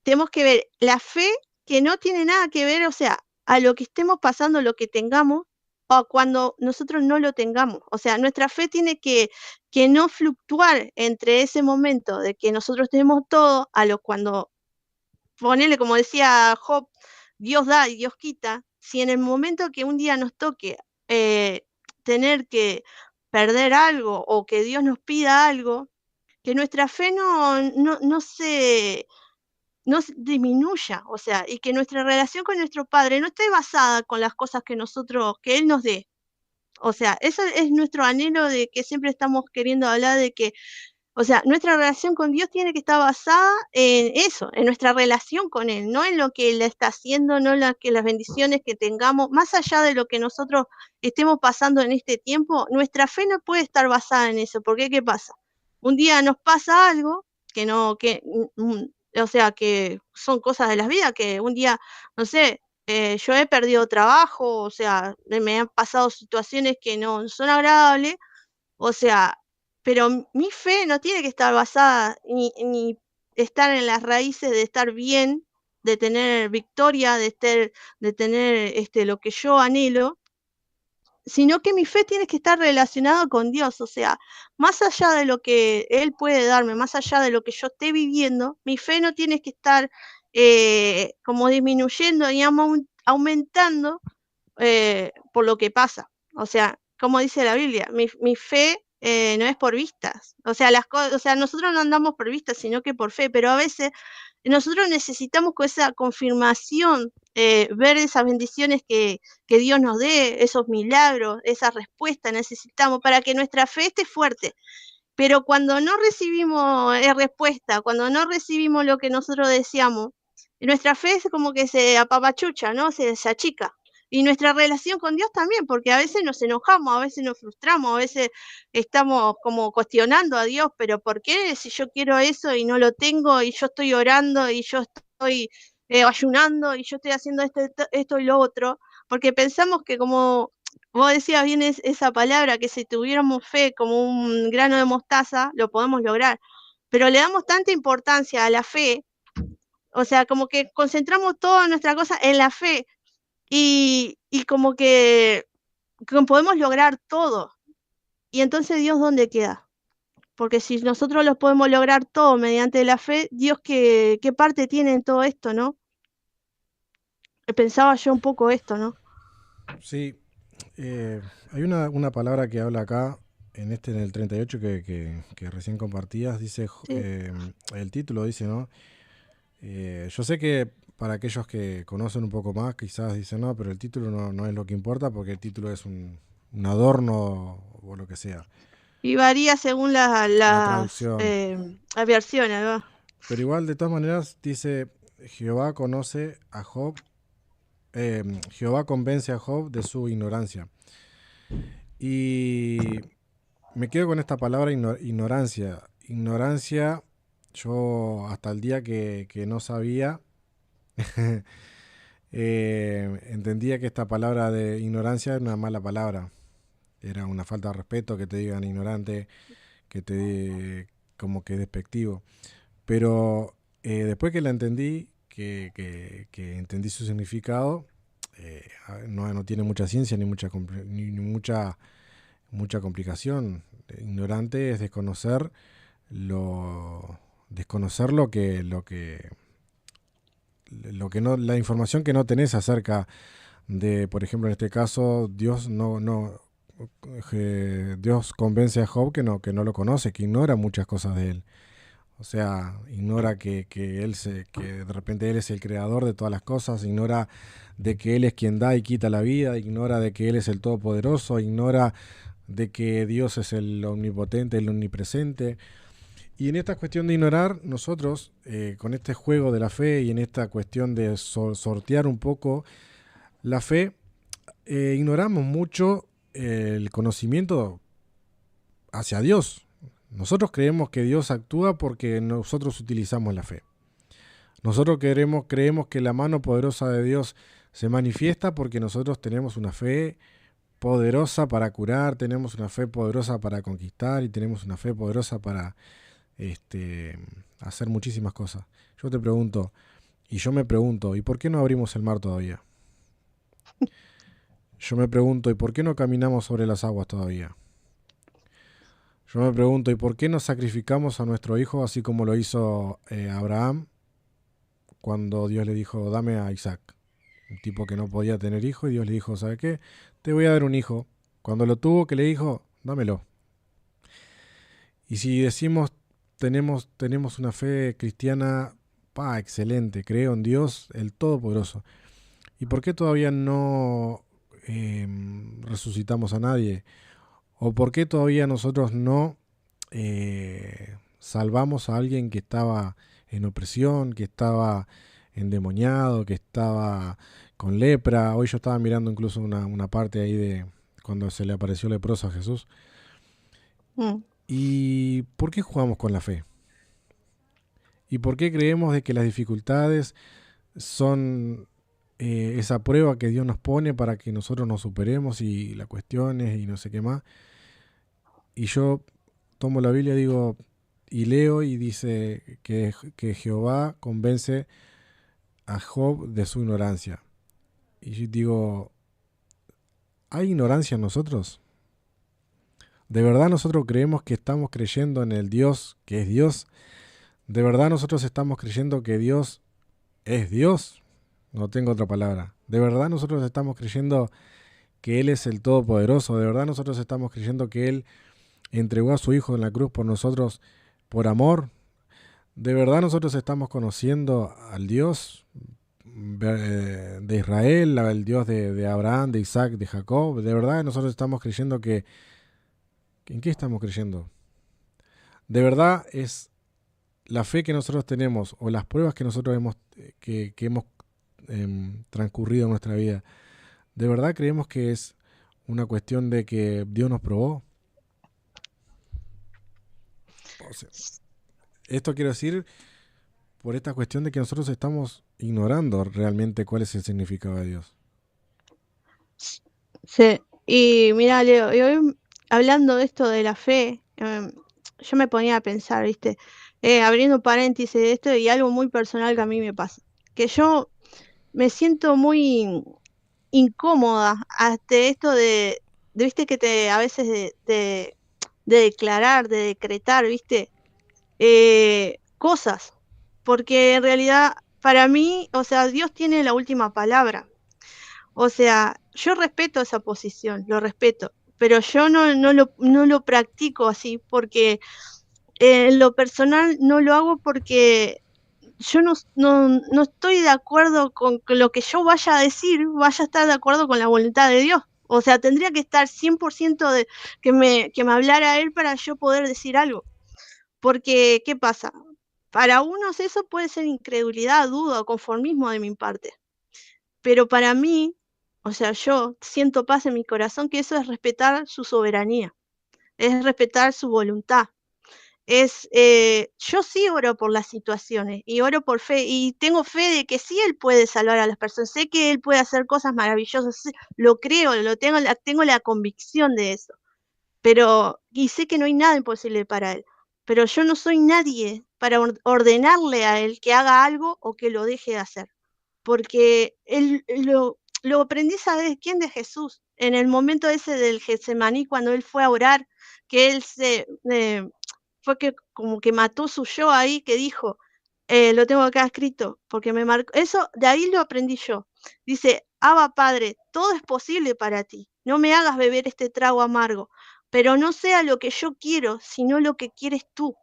tenemos que ver la fe que no tiene nada que ver, o sea, a lo que estemos pasando, lo que tengamos, o cuando nosotros no lo tengamos. O sea, nuestra fe tiene que no fluctuar entre ese momento de que nosotros tenemos todo, a lo cuando, ponele, como decía Job, Dios da y Dios quita. Si en el momento que un día nos toque tener que perder algo o que Dios nos pida algo, que nuestra fe no disminuya, o sea, y que nuestra relación con nuestro Padre no esté basada con las cosas que Él nos dé. O sea, eso es nuestro anhelo de que siempre estamos queriendo hablar de que, o sea, nuestra relación con Dios tiene que estar basada en eso, en nuestra relación con Él, no en lo que Él está haciendo, no en las bendiciones que tengamos, más allá de lo que nosotros estemos pasando en este tiempo, nuestra fe no puede estar basada en eso, porque ¿qué pasa? Un día nos pasa algo que no, o sea, que son cosas de las vidas, que un día, no sé, yo he perdido trabajo, o sea, me han pasado situaciones que no son agradables, o sea, pero mi fe no tiene que estar basada ni estar en las raíces de estar bien, de tener victoria, de tener lo que yo anhelo, sino que mi fe tiene que estar relacionada con Dios, o sea, más allá de lo que Él puede darme, más allá de lo que yo esté viviendo, mi fe no tiene que estar como disminuyendo ni aumentando por lo que pasa. O sea, como dice la Biblia, mi fe no es por vistas. O sea, o sea, nosotros no andamos por vistas, sino que por fe, pero a veces nosotros necesitamos con esa confirmación, ver esas bendiciones que Dios nos dé, esos milagros, esa respuesta necesitamos para que nuestra fe esté fuerte. Pero cuando no recibimos respuesta, cuando no recibimos lo que nosotros deseamos, nuestra fe es como que se apapachucha, ¿no? Se achica. Y nuestra relación con Dios también, porque a veces nos enojamos, a veces nos frustramos, a veces estamos como cuestionando a Dios, pero ¿por qué si yo quiero eso y no lo tengo y yo estoy orando y yo estoy ayunando y yo estoy haciendo esto y lo otro? Porque pensamos que como vos decías bien esa palabra, que si tuviéramos fe como un grano de mostaza, lo podemos lograr. Pero le damos tanta importancia a la fe, o sea, como que concentramos toda nuestra cosa en la fe y como que podemos lograr todo. Y entonces Dios, ¿dónde queda? Porque si nosotros lo podemos lograr todo mediante la fe, Dios, ¿qué parte tiene en todo esto, no? Pensaba yo un poco esto, ¿no? Sí, hay una palabra que habla acá, en el 38 que recién compartías, dice, Sí. el título dice, ¿no? Yo sé que para aquellos que conocen un poco más, quizás dicen, no, pero el título no es lo que importa, porque el título es un adorno o lo que sea, Y varía según la las traducción. versiones, ¿no? Pero igual, de todas maneras, dice, Jehová conoce a Job, Jehová convence a Job de su ignorancia. Y me quedo con esta palabra ignorancia. Ignorancia, yo hasta el día que no sabía, entendía que esta palabra de ignorancia era una mala palabra. Era una falta de respeto que te digan ignorante, que como que despectivo. Pero después que la entendí, que entendí su significado, no tiene mucha ciencia ni mucha complicación. Ignorante es desconocer la información que no tenés acerca de, por ejemplo, en este caso, Dios convence a Job que no lo conoce, que ignora muchas cosas de él. O sea, ignora que de repente él es el creador de todas las cosas, ignora de que él es quien da y quita la vida, ignora de que él es el todopoderoso, ignora de que Dios es el omnipotente, el omnipresente. Y en esta cuestión de ignorar, nosotros, con este juego de la fe y en esta cuestión de sortear un poco la fe, ignoramos mucho el conocimiento hacia Dios. Nosotros creemos que Dios actúa porque nosotros utilizamos la fe. Nosotros creemos que la mano poderosa de Dios Se manifiesta porque nosotros tenemos una fe poderosa para curar, tenemos una fe poderosa para conquistar y tenemos una fe poderosa para este, hacer muchísimas cosas. Yo te pregunto, y yo me pregunto, ¿y por qué no abrimos el mar todavía? Yo me pregunto, ¿y por qué no caminamos sobre las aguas todavía? Yo me pregunto, ¿y por qué no sacrificamos a nuestro hijo así como lo hizo Abraham cuando Dios le dijo, dame a Isaac? Un tipo que no podía tener hijo y Dios le dijo, ¿sabe qué? Te voy a dar un hijo. Cuando lo tuvo, que le dijo, dámelo. Y si decimos, tenemos una fe cristiana, excelente, creo en Dios, el Todopoderoso. ¿Y por qué todavía no resucitamos a nadie? ¿O por qué todavía nosotros no salvamos a alguien que estaba en opresión, que estaba endemoniado, que estaba con lepra? Hoy yo estaba mirando incluso una parte ahí de cuando se le apareció leproso a Jesús. Mm. ¿Y por qué jugamos con la fe? ¿Y por qué creemos de que las dificultades son esa prueba que Dios nos pone para que nosotros nos superemos y las cuestiones y no sé qué más? Y yo tomo la Biblia, digo, y leo y dice que Jehová convence a Job de su ignorancia. Y yo digo, ¿hay ignorancia en nosotros? ¿De verdad nosotros creemos que estamos creyendo en el Dios que es Dios? ¿De verdad nosotros estamos creyendo que Dios es Dios? No tengo otra palabra. ¿De verdad nosotros estamos creyendo que Él es el Todopoderoso? ¿De verdad nosotros estamos creyendo que Él entregó a su Hijo en la cruz por nosotros por amor? ¿De verdad nosotros estamos conociendo al Dios de Israel, al Dios de Abraham, de Isaac, de Jacob? ¿De verdad nosotros estamos creyendo que... ¿En qué estamos creyendo? ¿De verdad es la fe que nosotros tenemos o las pruebas que nosotros hemos transcurrido en nuestra vida? ¿De verdad creemos que es una cuestión de que Dios nos probó? O sea, esto quiero decir por esta cuestión de que nosotros estamos ignorando realmente cuál es el significado de Dios. Sí. Y mira, Leo, y hoy hablando de esto de la fe, yo me ponía a pensar, ¿viste? Abriendo paréntesis de esto y algo muy personal que a mí me pasa, que yo me siento muy incómoda ante esto viste, que a veces de declarar, de decretar, ¿viste? Cosas, porque en realidad para mí, o sea, Dios tiene la última palabra. O sea, yo respeto esa posición, lo respeto, pero yo no lo practico así porque en lo personal no lo hago porque yo no estoy de acuerdo con que lo que yo vaya a decir vaya a estar de acuerdo con la voluntad de Dios. O sea, tendría que estar 100% de que me hablara Él para yo poder decir algo. Porque, ¿qué pasa? Para unos eso puede ser incredulidad, duda o conformismo de mi parte. Pero para mí, o sea, yo siento paz en mi corazón que eso es respetar su soberanía, es respetar su voluntad. Yo sí oro por las situaciones y oro por fe y tengo fe de que sí Él puede salvar a las personas, sé que Él puede hacer cosas maravillosas, lo creo, tengo la convicción de eso, pero, y sé que no hay nada imposible para Él, pero yo no soy nadie para ordenarle a Él que haga algo o que lo deje de hacer porque lo aprendí, ¿sabes quién? De Jesús. En el momento ese del Getsemaní, cuando él fue a orar, que él fue que como que mató su yo ahí, que dijo, lo tengo acá escrito, porque me marcó. Eso, de ahí lo aprendí yo. Dice, Abba Padre, todo es posible para ti. No me hagas beber este trago amargo, pero no sea lo que yo quiero, sino lo que quieres tú.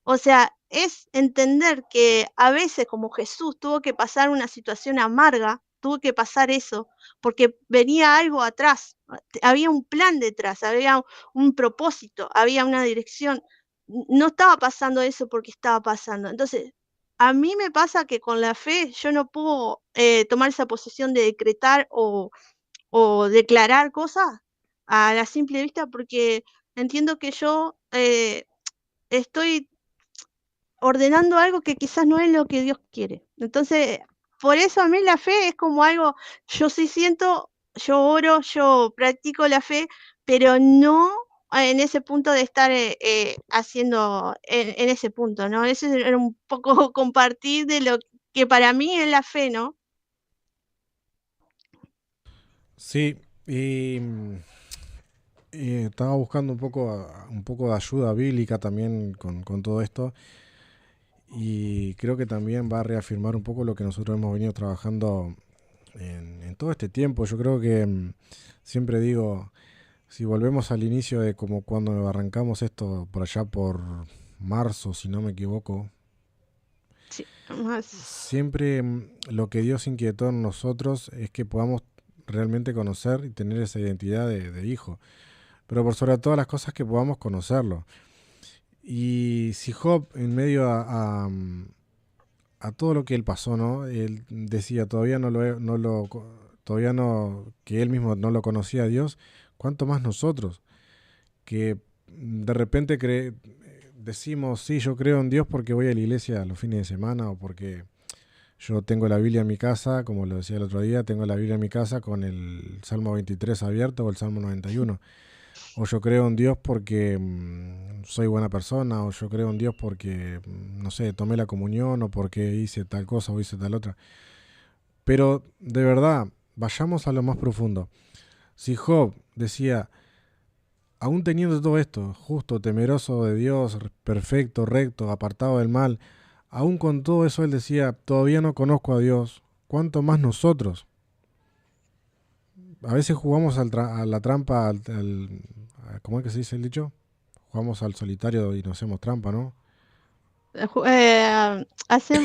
O sea, es entender que a veces, como Jesús tuvo que pasar una situación amarga, tuvo que pasar eso, porque venía algo atrás, había un plan detrás, había un propósito, había una dirección. No estaba pasando eso porque estaba pasando. Entonces, a mí me pasa que con la fe yo no puedo tomar esa posición de decretar o declarar cosas a la simple vista porque entiendo que yo estoy ordenando algo que quizás no es lo que Dios quiere. Entonces, por eso a mí la fe es como algo, yo sí siento, yo oro, yo practico la fe, pero no en ese punto de estar haciendo, en ese punto, ¿no? Ese era un poco compartir de lo que para mí es la fe, ¿no? Sí, y estaba buscando un poco de ayuda bíblica también con todo esto. Y creo que también va a reafirmar un poco lo que nosotros hemos venido trabajando en todo este tiempo. Yo creo que siempre digo, si volvemos al inicio de como cuando arrancamos esto por allá por marzo, si no me equivoco, Sí, más, siempre lo que Dios inquietó en nosotros es que podamos realmente conocer y tener esa identidad de hijo. Pero por sobre todas las cosas que podamos conocerlo. Y si Job, en medio a todo lo que él pasó, ¿no? Él decía, todavía no, que él mismo no lo conocía a Dios, ¿cuánto más nosotros? Que de repente decimos, sí, yo creo en Dios porque voy a la iglesia los fines de semana o porque yo tengo la Biblia en mi casa, como lo decía el otro día, tengo la Biblia en mi casa con el Salmo 23 abierto o el Salmo 91. O yo creo en Dios porque soy buena persona, o yo creo en Dios porque, no sé, tomé la comunión, o porque hice tal cosa o hice tal otra. Pero de verdad, vayamos a lo más profundo. Si Job decía, aún teniendo todo esto, justo, temeroso de Dios, perfecto, recto, apartado del mal, aún con todo eso él decía, todavía no conozco a Dios, ¿cuánto más nosotros? A veces jugamos a la trampa, ¿cómo es que se dice el dicho? Jugamos al solitario y nos hacemos trampa, ¿no?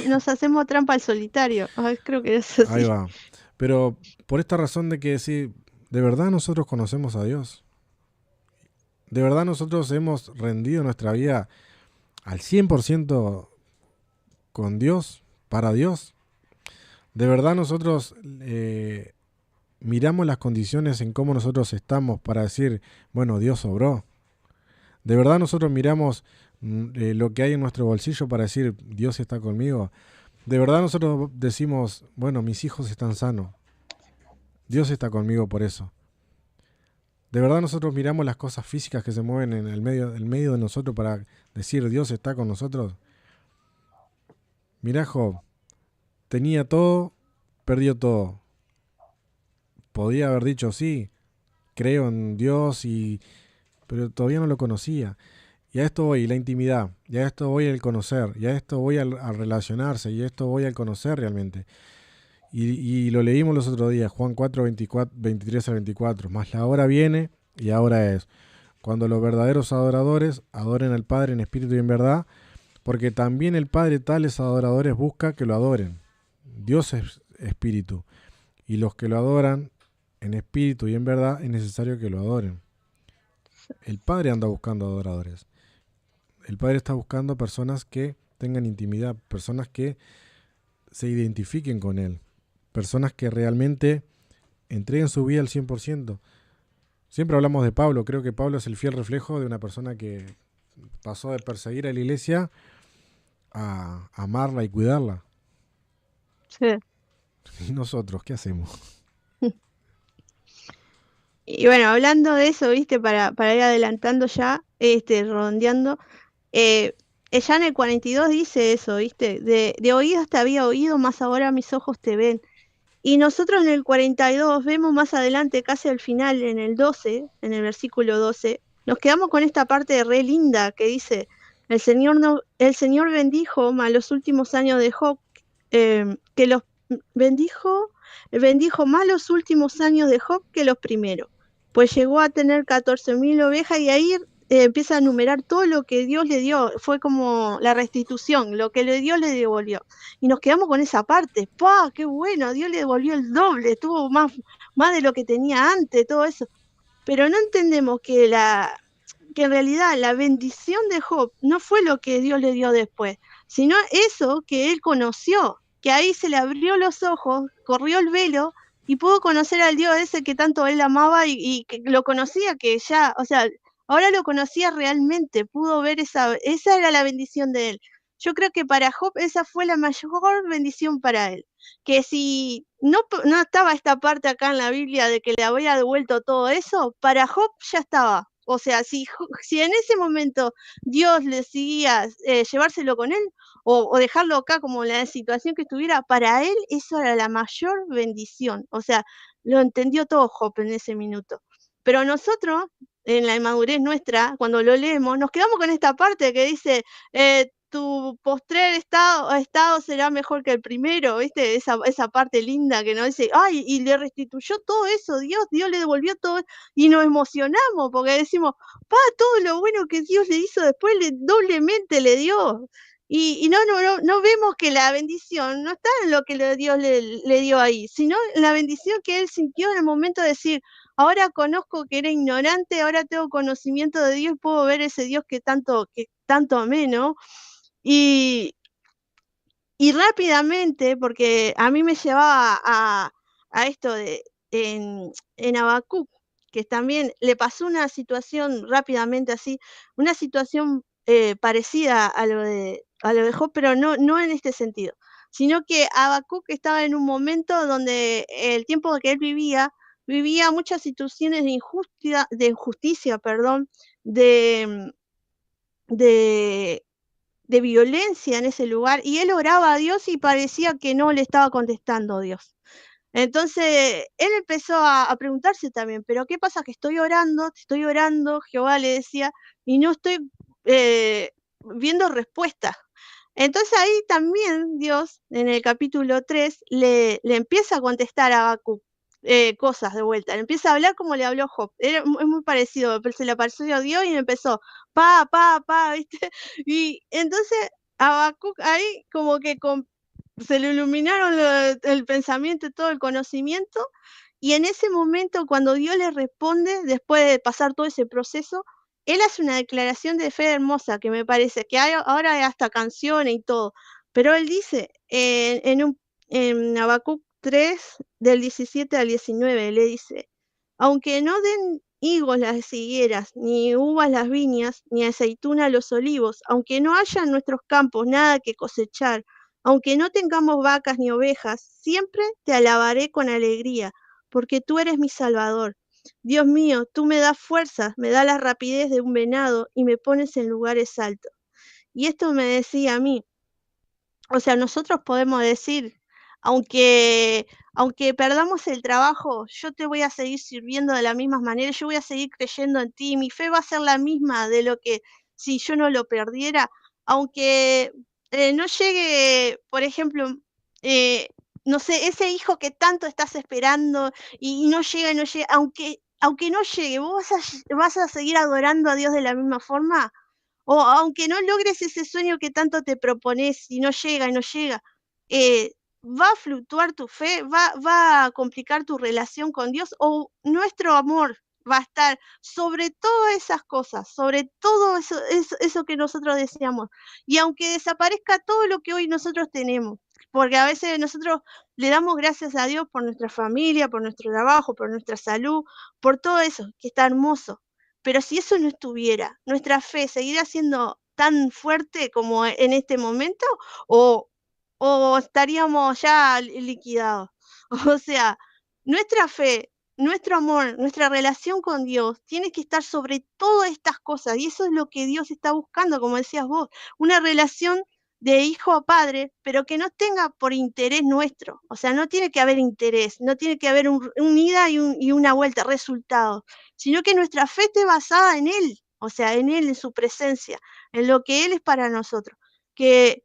nos hacemos trampa al solitario. Ay, creo que es Ahí así. va. Pero por esta razón de que sí, de verdad nosotros conocemos a Dios. De verdad nosotros hemos rendido nuestra vida al 100% con Dios, para Dios. De verdad nosotros miramos las condiciones en cómo nosotros estamos para decir, bueno, Dios obró. De verdad nosotros miramos lo que hay en nuestro bolsillo para decir, Dios está conmigo. De verdad nosotros decimos, bueno, mis hijos están sanos. Dios está conmigo por eso. De verdad nosotros miramos las cosas físicas que se mueven en el medio de nosotros para decir Dios está con nosotros. Mirá Job, tenía todo, perdió todo. Podía haber dicho sí, creo en Dios, pero todavía no lo conocía. Y a esto voy, la intimidad, y a esto voy el conocer, y a esto voy a relacionarse, y a esto voy al conocer realmente. Y lo leímos los otros días, Juan 4, 24, 23 a 24. Más la hora viene y ahora es. Cuando los verdaderos adoradores adoren al Padre en espíritu y en verdad, porque también el Padre tales adoradores busca que lo adoren. Dios es espíritu, y los que lo adoran en espíritu y en verdad es necesario que lo adoren. El Padre anda buscando adoradores. El Padre está buscando personas que tengan intimidad, personas que se identifiquen con Él, personas que realmente entreguen su vida al 100%. Siempre hablamos de Pablo, creo que Pablo es el fiel reflejo de una persona que pasó de perseguir a la iglesia a amarla y cuidarla. Sí. ¿Y nosotros qué hacemos? Y bueno, hablando de eso, viste, para ir adelantando ya, redondeando, eh, ya en el 42 dice eso, viste, de oídas te había oído, más ahora mis ojos te ven. Y nosotros en el 42 vemos más adelante, casi al final, en el 12, en el versículo 12, nos quedamos con esta parte re linda que dice, el Señor, no, el Señor bendijo más los últimos años de Job, que los bendijo más los últimos años de Job que los primeros, pues llegó a tener 14.000 ovejas y ahí empieza a enumerar todo lo que Dios le dio, fue como la restitución, lo que le dio le devolvió. Y nos quedamos con esa parte, ¡pah! ¡Qué bueno! Dios le devolvió el doble, tuvo más de lo que tenía antes, todo eso. Pero no entendemos que en realidad la bendición de Job no fue lo que Dios le dio después, sino eso que él conoció, que ahí se le abrió los ojos, corrió el velo y pudo conocer al Dios ese que tanto él amaba y que lo conocía, que ya, o sea, ahora lo conocía realmente, pudo ver esa era la bendición de él. Yo creo que para Job esa fue la mayor bendición para él. que si no estaba esta parte acá en la Biblia de que le había devuelto todo eso, para Job ya estaba. O sea, si en ese momento Dios le decidía llevárselo con él o dejarlo acá como la situación que estuviera, para él eso era la mayor bendición. O sea, lo entendió todo Job en ese minuto. Pero nosotros, en la inmadurez nuestra, cuando lo leemos, nos quedamos con esta parte que dice, tu postrer estado será mejor que el primero, ¿viste? Esa parte linda que nos dice, ay, y le restituyó todo eso, Dios le devolvió todo, y nos emocionamos porque decimos, todo lo bueno que Dios le hizo después, doblemente le dio. Y no vemos que la bendición no está en lo que Dios le dio ahí, sino en la bendición que él sintió en el momento de decir, ahora conozco que era ignorante, ahora tengo conocimiento de Dios, puedo ver ese Dios que tanto amé, ¿no? Y, y rápidamente, porque a mí me llevaba a esto en Habacuc, que también le pasó una situación rápidamente así, una situación parecida a lo de Job, pero no en este sentido, sino que Habacuc estaba en un momento donde el tiempo que él vivía muchas situaciones de injusticia, perdón, de, de de violencia en ese lugar y él oraba a Dios y parecía que no le estaba contestando Dios. Entonces él empezó a preguntarse también, pero ¿qué pasa? Que estoy orando, Jehová le decía, y no estoy viendo respuesta. Entonces ahí también Dios, en el capítulo 3, le empieza a contestar a Habacuc cosas de vuelta. Le empieza a hablar como le habló Job. Es muy parecido, se le apareció a Dios y empezó, ¿viste? Y entonces Habacuc ahí como que se le iluminaron el pensamiento y todo el conocimiento, y en ese momento cuando Dios le responde, después de pasar todo ese proceso, él hace una declaración de fe hermosa, que me parece que ahora hay hasta canciones y todo, pero él dice en Habacuc 3, del 17 al 19, le dice, aunque no den higos las higueras, ni uvas las viñas, ni aceituna los olivos, aunque no haya en nuestros campos nada que cosechar, aunque no tengamos vacas ni ovejas, siempre te alabaré con alegría, porque tú eres mi Salvador. Dios mío, tú me das fuerzas, me das la rapidez de un venado y me pones en lugares altos. Y esto me decía a mí, o sea, nosotros podemos decir, aunque perdamos el trabajo, yo te voy a seguir sirviendo de la misma manera, yo voy a seguir creyendo en ti, mi fe va a ser la misma de lo que si yo no lo perdiera, aunque no llegue, por ejemplo, eh, no sé, ese hijo que tanto estás esperando y no llega, aunque no llegue, ¿vos vas a seguir adorando a Dios de la misma forma? O aunque no logres ese sueño que tanto te propones y no llega y no llega, ¿va a fluctuar tu fe? ¿Va a complicar tu relación con Dios? ¿O nuestro amor va a estar sobre todas esas cosas, sobre todo eso que nosotros deseamos? Y aunque desaparezca todo lo que hoy nosotros tenemos, porque a veces nosotros le damos gracias a Dios por nuestra familia, por nuestro trabajo, por nuestra salud, por todo eso, que está hermoso. Pero si eso no estuviera, ¿nuestra fe seguirá siendo tan fuerte como en este momento o, o estaríamos ya liquidados? O sea, nuestra fe, nuestro amor, nuestra relación con Dios tiene que estar sobre todas estas cosas y eso es lo que Dios está buscando, como decías vos, una relación de hijo a padre, pero que no tenga por interés nuestro. O sea, no tiene que haber interés, no tiene que haber un ida y una vuelta, resultado, sino que nuestra fe esté basada en Él, o sea, en Él, en su presencia, en lo que Él es para nosotros, que,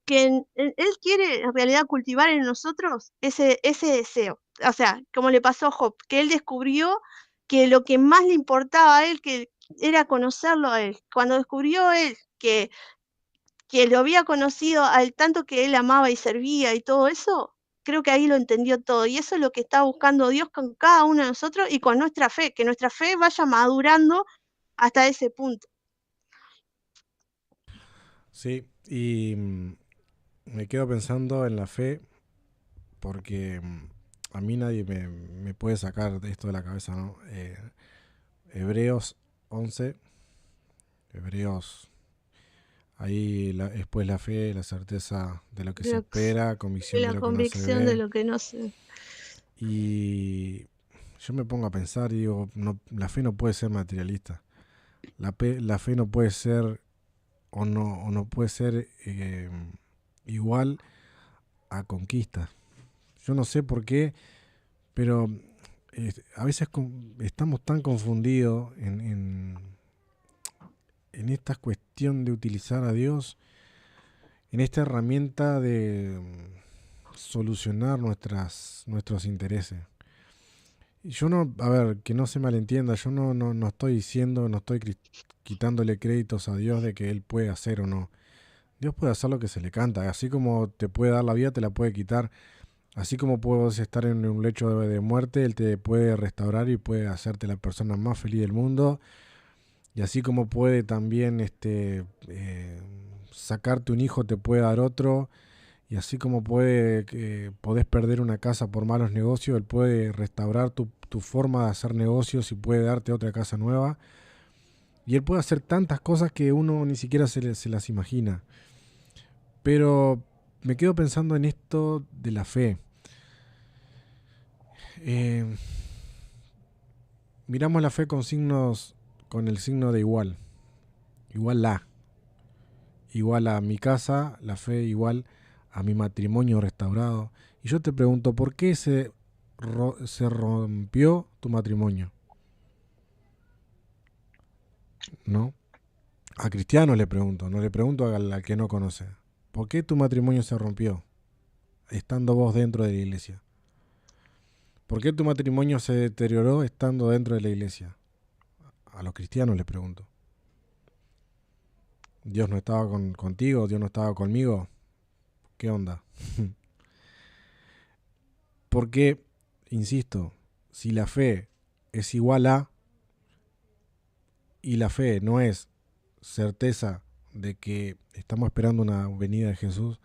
Él quiere en realidad cultivar en nosotros ese deseo, o sea, como le pasó a Job, que él descubrió que lo que más le importaba a él que era conocerlo a Él. Cuando descubrió Él que lo había conocido al tanto que Él amaba y servía y todo eso, creo que ahí lo entendió todo. Y eso es lo que está buscando Dios con cada uno de nosotros y con nuestra fe, que nuestra fe vaya madurando hasta ese punto. Sí, y me quedo pensando en la fe porque a mí nadie me puede sacar de esto de la cabeza, ¿no? Hebreos 11, Hebreos Ahí después la fe, la certeza de lo que se La, espera, y convicción de la lo que no se convicción de ve. lo que no sé. Y yo me pongo a pensar y digo, no, la fe no puede ser materialista. La fe no puede ser o no puede ser igual a conquista. Yo no sé por qué, pero a veces estamos tan confundidos en esta cuestión de utilizar a Dios, en esta herramienta de solucionar nuestros intereses. Y yo no, a ver, que no se malentienda, yo no estoy diciendo, no estoy quitándole créditos a Dios de que Él puede hacer o no. Dios puede hacer lo que se le canta, así como te puede dar la vida, te la puede quitar. Así como puedes estar en un lecho de muerte, Él te puede restaurar y puede hacerte la persona más feliz del mundo. Y así como puede también sacarte un hijo, te puede dar otro. Y así como podés perder una casa por malos negocios, Él puede restaurar tu forma de hacer negocios y puede darte otra casa nueva. Y Él puede hacer tantas cosas que uno ni siquiera se las imagina. Pero me quedo pensando en esto de la fe. Eh, Miramos la fe con el signo de igual. Igual igual a mi casa, la fe igual a mi matrimonio restaurado. Y yo te pregunto, ¿por qué se rompió tu matrimonio? ¿No? A cristianos le pregunto, no le pregunto al que no conoce. ¿Por qué tu matrimonio se rompió estando vos dentro de la iglesia? ¿Por qué tu matrimonio se deterioró estando dentro de la iglesia? A los cristianos les pregunto. ¿Dios no estaba contigo? ¿Dios no estaba conmigo? ¿Qué onda? Porque, insisto, si la fe es igual a, y la fe no es certeza de que estamos esperando una venida de Jesús,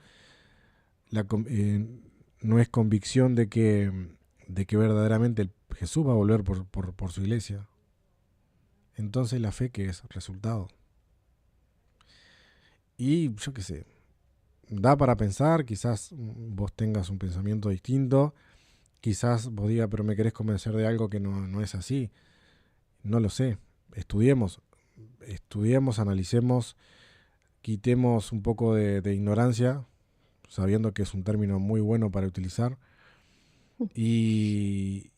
no es convicción de que verdaderamente Jesús va a volver por su iglesia. Entonces la fe, ¿qué es? Resultado. Y yo qué sé, da para pensar, quizás vos tengas un pensamiento distinto, quizás vos digas, pero me querés convencer de algo que no es así. No lo sé. Estudiemos, analicemos, quitemos un poco de ignorancia, sabiendo que es un término muy bueno para utilizar, y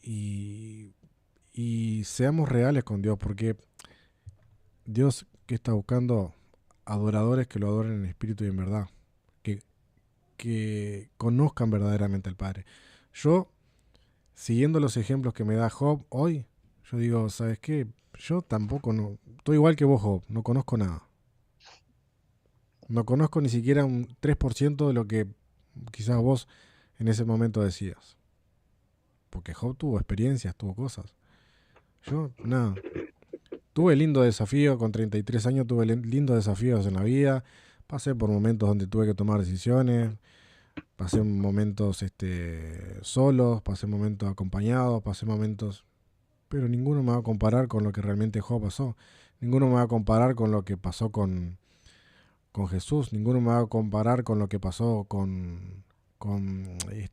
seamos reales con Dios, porque Dios que está buscando adoradores que lo adoren en espíritu y en verdad, que conozcan verdaderamente al Padre. Yo, siguiendo los ejemplos que me da Job hoy, yo digo, ¿sabes qué? Yo tampoco, no, estoy igual que vos, Job, no conozco nada. No conozco ni siquiera un 3% de lo que quizás vos en ese momento decías. Porque Job tuvo experiencias, tuvo cosas. Yo, nada. Tuve lindo desafío, con 33 años tuve lindos desafíos en la vida. Pasé por momentos donde tuve que tomar decisiones. Pasé momentos solos, pasé momentos acompañados, pasé momentos... Pero ninguno me va a comparar con lo que realmente Job pasó. Ninguno me va a comparar con lo que pasó con Jesús. Ninguno me va a comparar con lo que pasó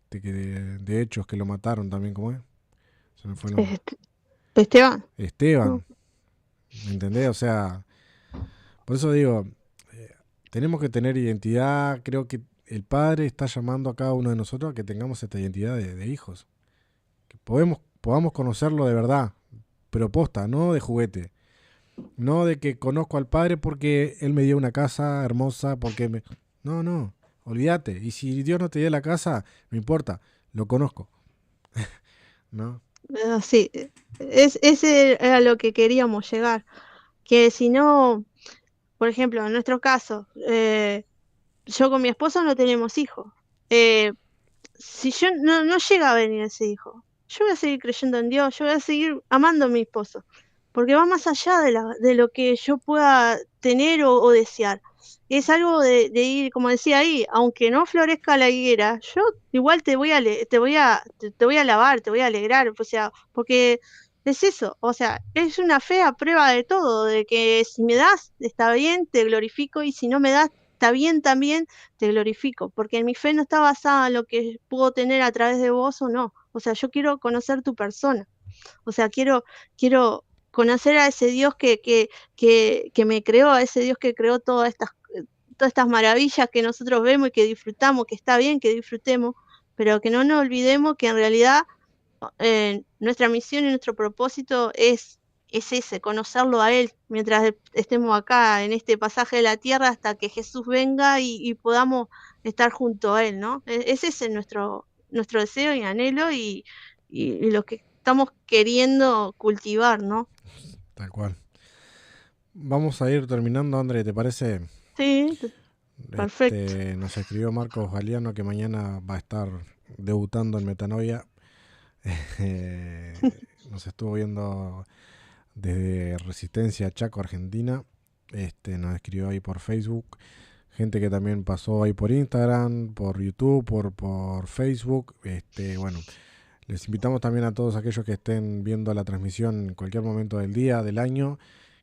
que de hechos que lo mataron también, ¿cómo es? Se me fue el nombre. Esteban. Esteban, No. ¿me entendés? O sea, por eso digo, tenemos que tener identidad. Creo que el Padre está llamando a cada uno de nosotros a que tengamos esta identidad de hijos. Que podamos conocerlo de verdad, pero posta, no de juguete. No de que conozco al Padre porque Él me dio una casa hermosa, porque me... No, olvídate. Y si Dios no te dio la casa, no importa, lo conozco. ¿No? Sí, ese era lo que queríamos llegar. Que si no, por ejemplo, en nuestro caso, yo con mi esposo no tenemos hijos. Eh, si yo no llega a venir ese hijo, yo voy a seguir creyendo en Dios, yo voy a seguir amando a mi esposo, porque va más allá de lo que yo pueda tener o desear. Es algo de ir, como decía ahí, aunque no florezca la higuera, yo igual te voy a alabar, te voy a alegrar, o sea, porque es eso, o sea, es una fe a prueba de todo, de que si me das, está bien, te glorifico, y si no me das, está bien también, te glorifico, porque mi fe no está basada en lo que puedo tener a través de vos o no, o sea, yo quiero conocer tu persona, o sea, quiero conocer a ese Dios que me creó, a ese Dios que creó todas estas maravillas que nosotros vemos y que disfrutamos, que está bien que disfrutemos, pero que no nos olvidemos que en realidad nuestra misión y nuestro propósito es ese, conocerlo a Él, mientras estemos acá en este pasaje de la tierra hasta que Jesús venga y podamos estar junto a Él, ¿no? Es ese nuestro deseo y anhelo y lo que estamos queriendo cultivar, ¿no? Tal cual. Vamos a ir terminando, André, ¿te parece? Sí, perfecto. Nos escribió Marcos Galeano que mañana va a estar debutando en Metanoia. Nos estuvo viendo desde Resistencia Chaco, Argentina. Nos escribió ahí por Facebook. Gente que también pasó ahí por Instagram, por YouTube, por Facebook. Bueno, les invitamos también a todos aquellos que estén viendo la transmisión en cualquier momento del día, del año,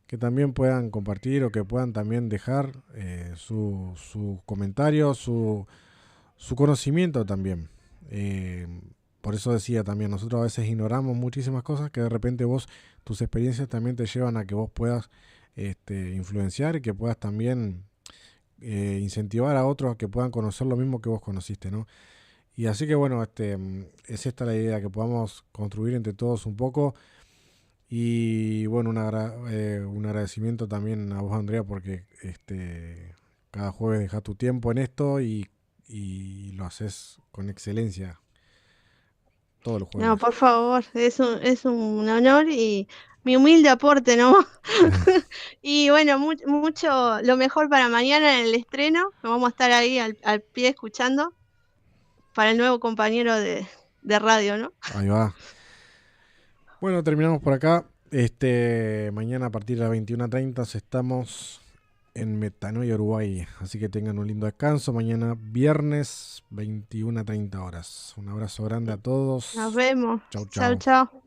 que también puedan compartir o que puedan también dejar su comentario, su conocimiento también. Por eso decía también, nosotros a veces ignoramos muchísimas cosas que de repente vos, tus experiencias también te llevan a que vos puedas influenciar y que puedas también incentivar a otros a que puedan conocer lo mismo que vos conociste, ¿no? Y así que bueno, es esta la idea, que podamos construir entre todos un poco. Y bueno, un agradecimiento también a vos, Andrea, porque cada jueves dejas tu tiempo en esto y lo haces con excelencia todos los No, jueves. por favor, es un honor y mi humilde aporte, ¿no? Y bueno, mucho, lo mejor para mañana en el estreno, que vamos a estar ahí al pie escuchando, para el nuevo compañero de radio, ¿no? Ahí va. Bueno, terminamos por acá. Mañana a partir de las 21:30 estamos en Metanoia, Uruguay. Así que tengan un lindo descanso. Mañana viernes, 21:30 horas. Un abrazo grande a Nos todos. vemos. Chau, Chao, chau. chao.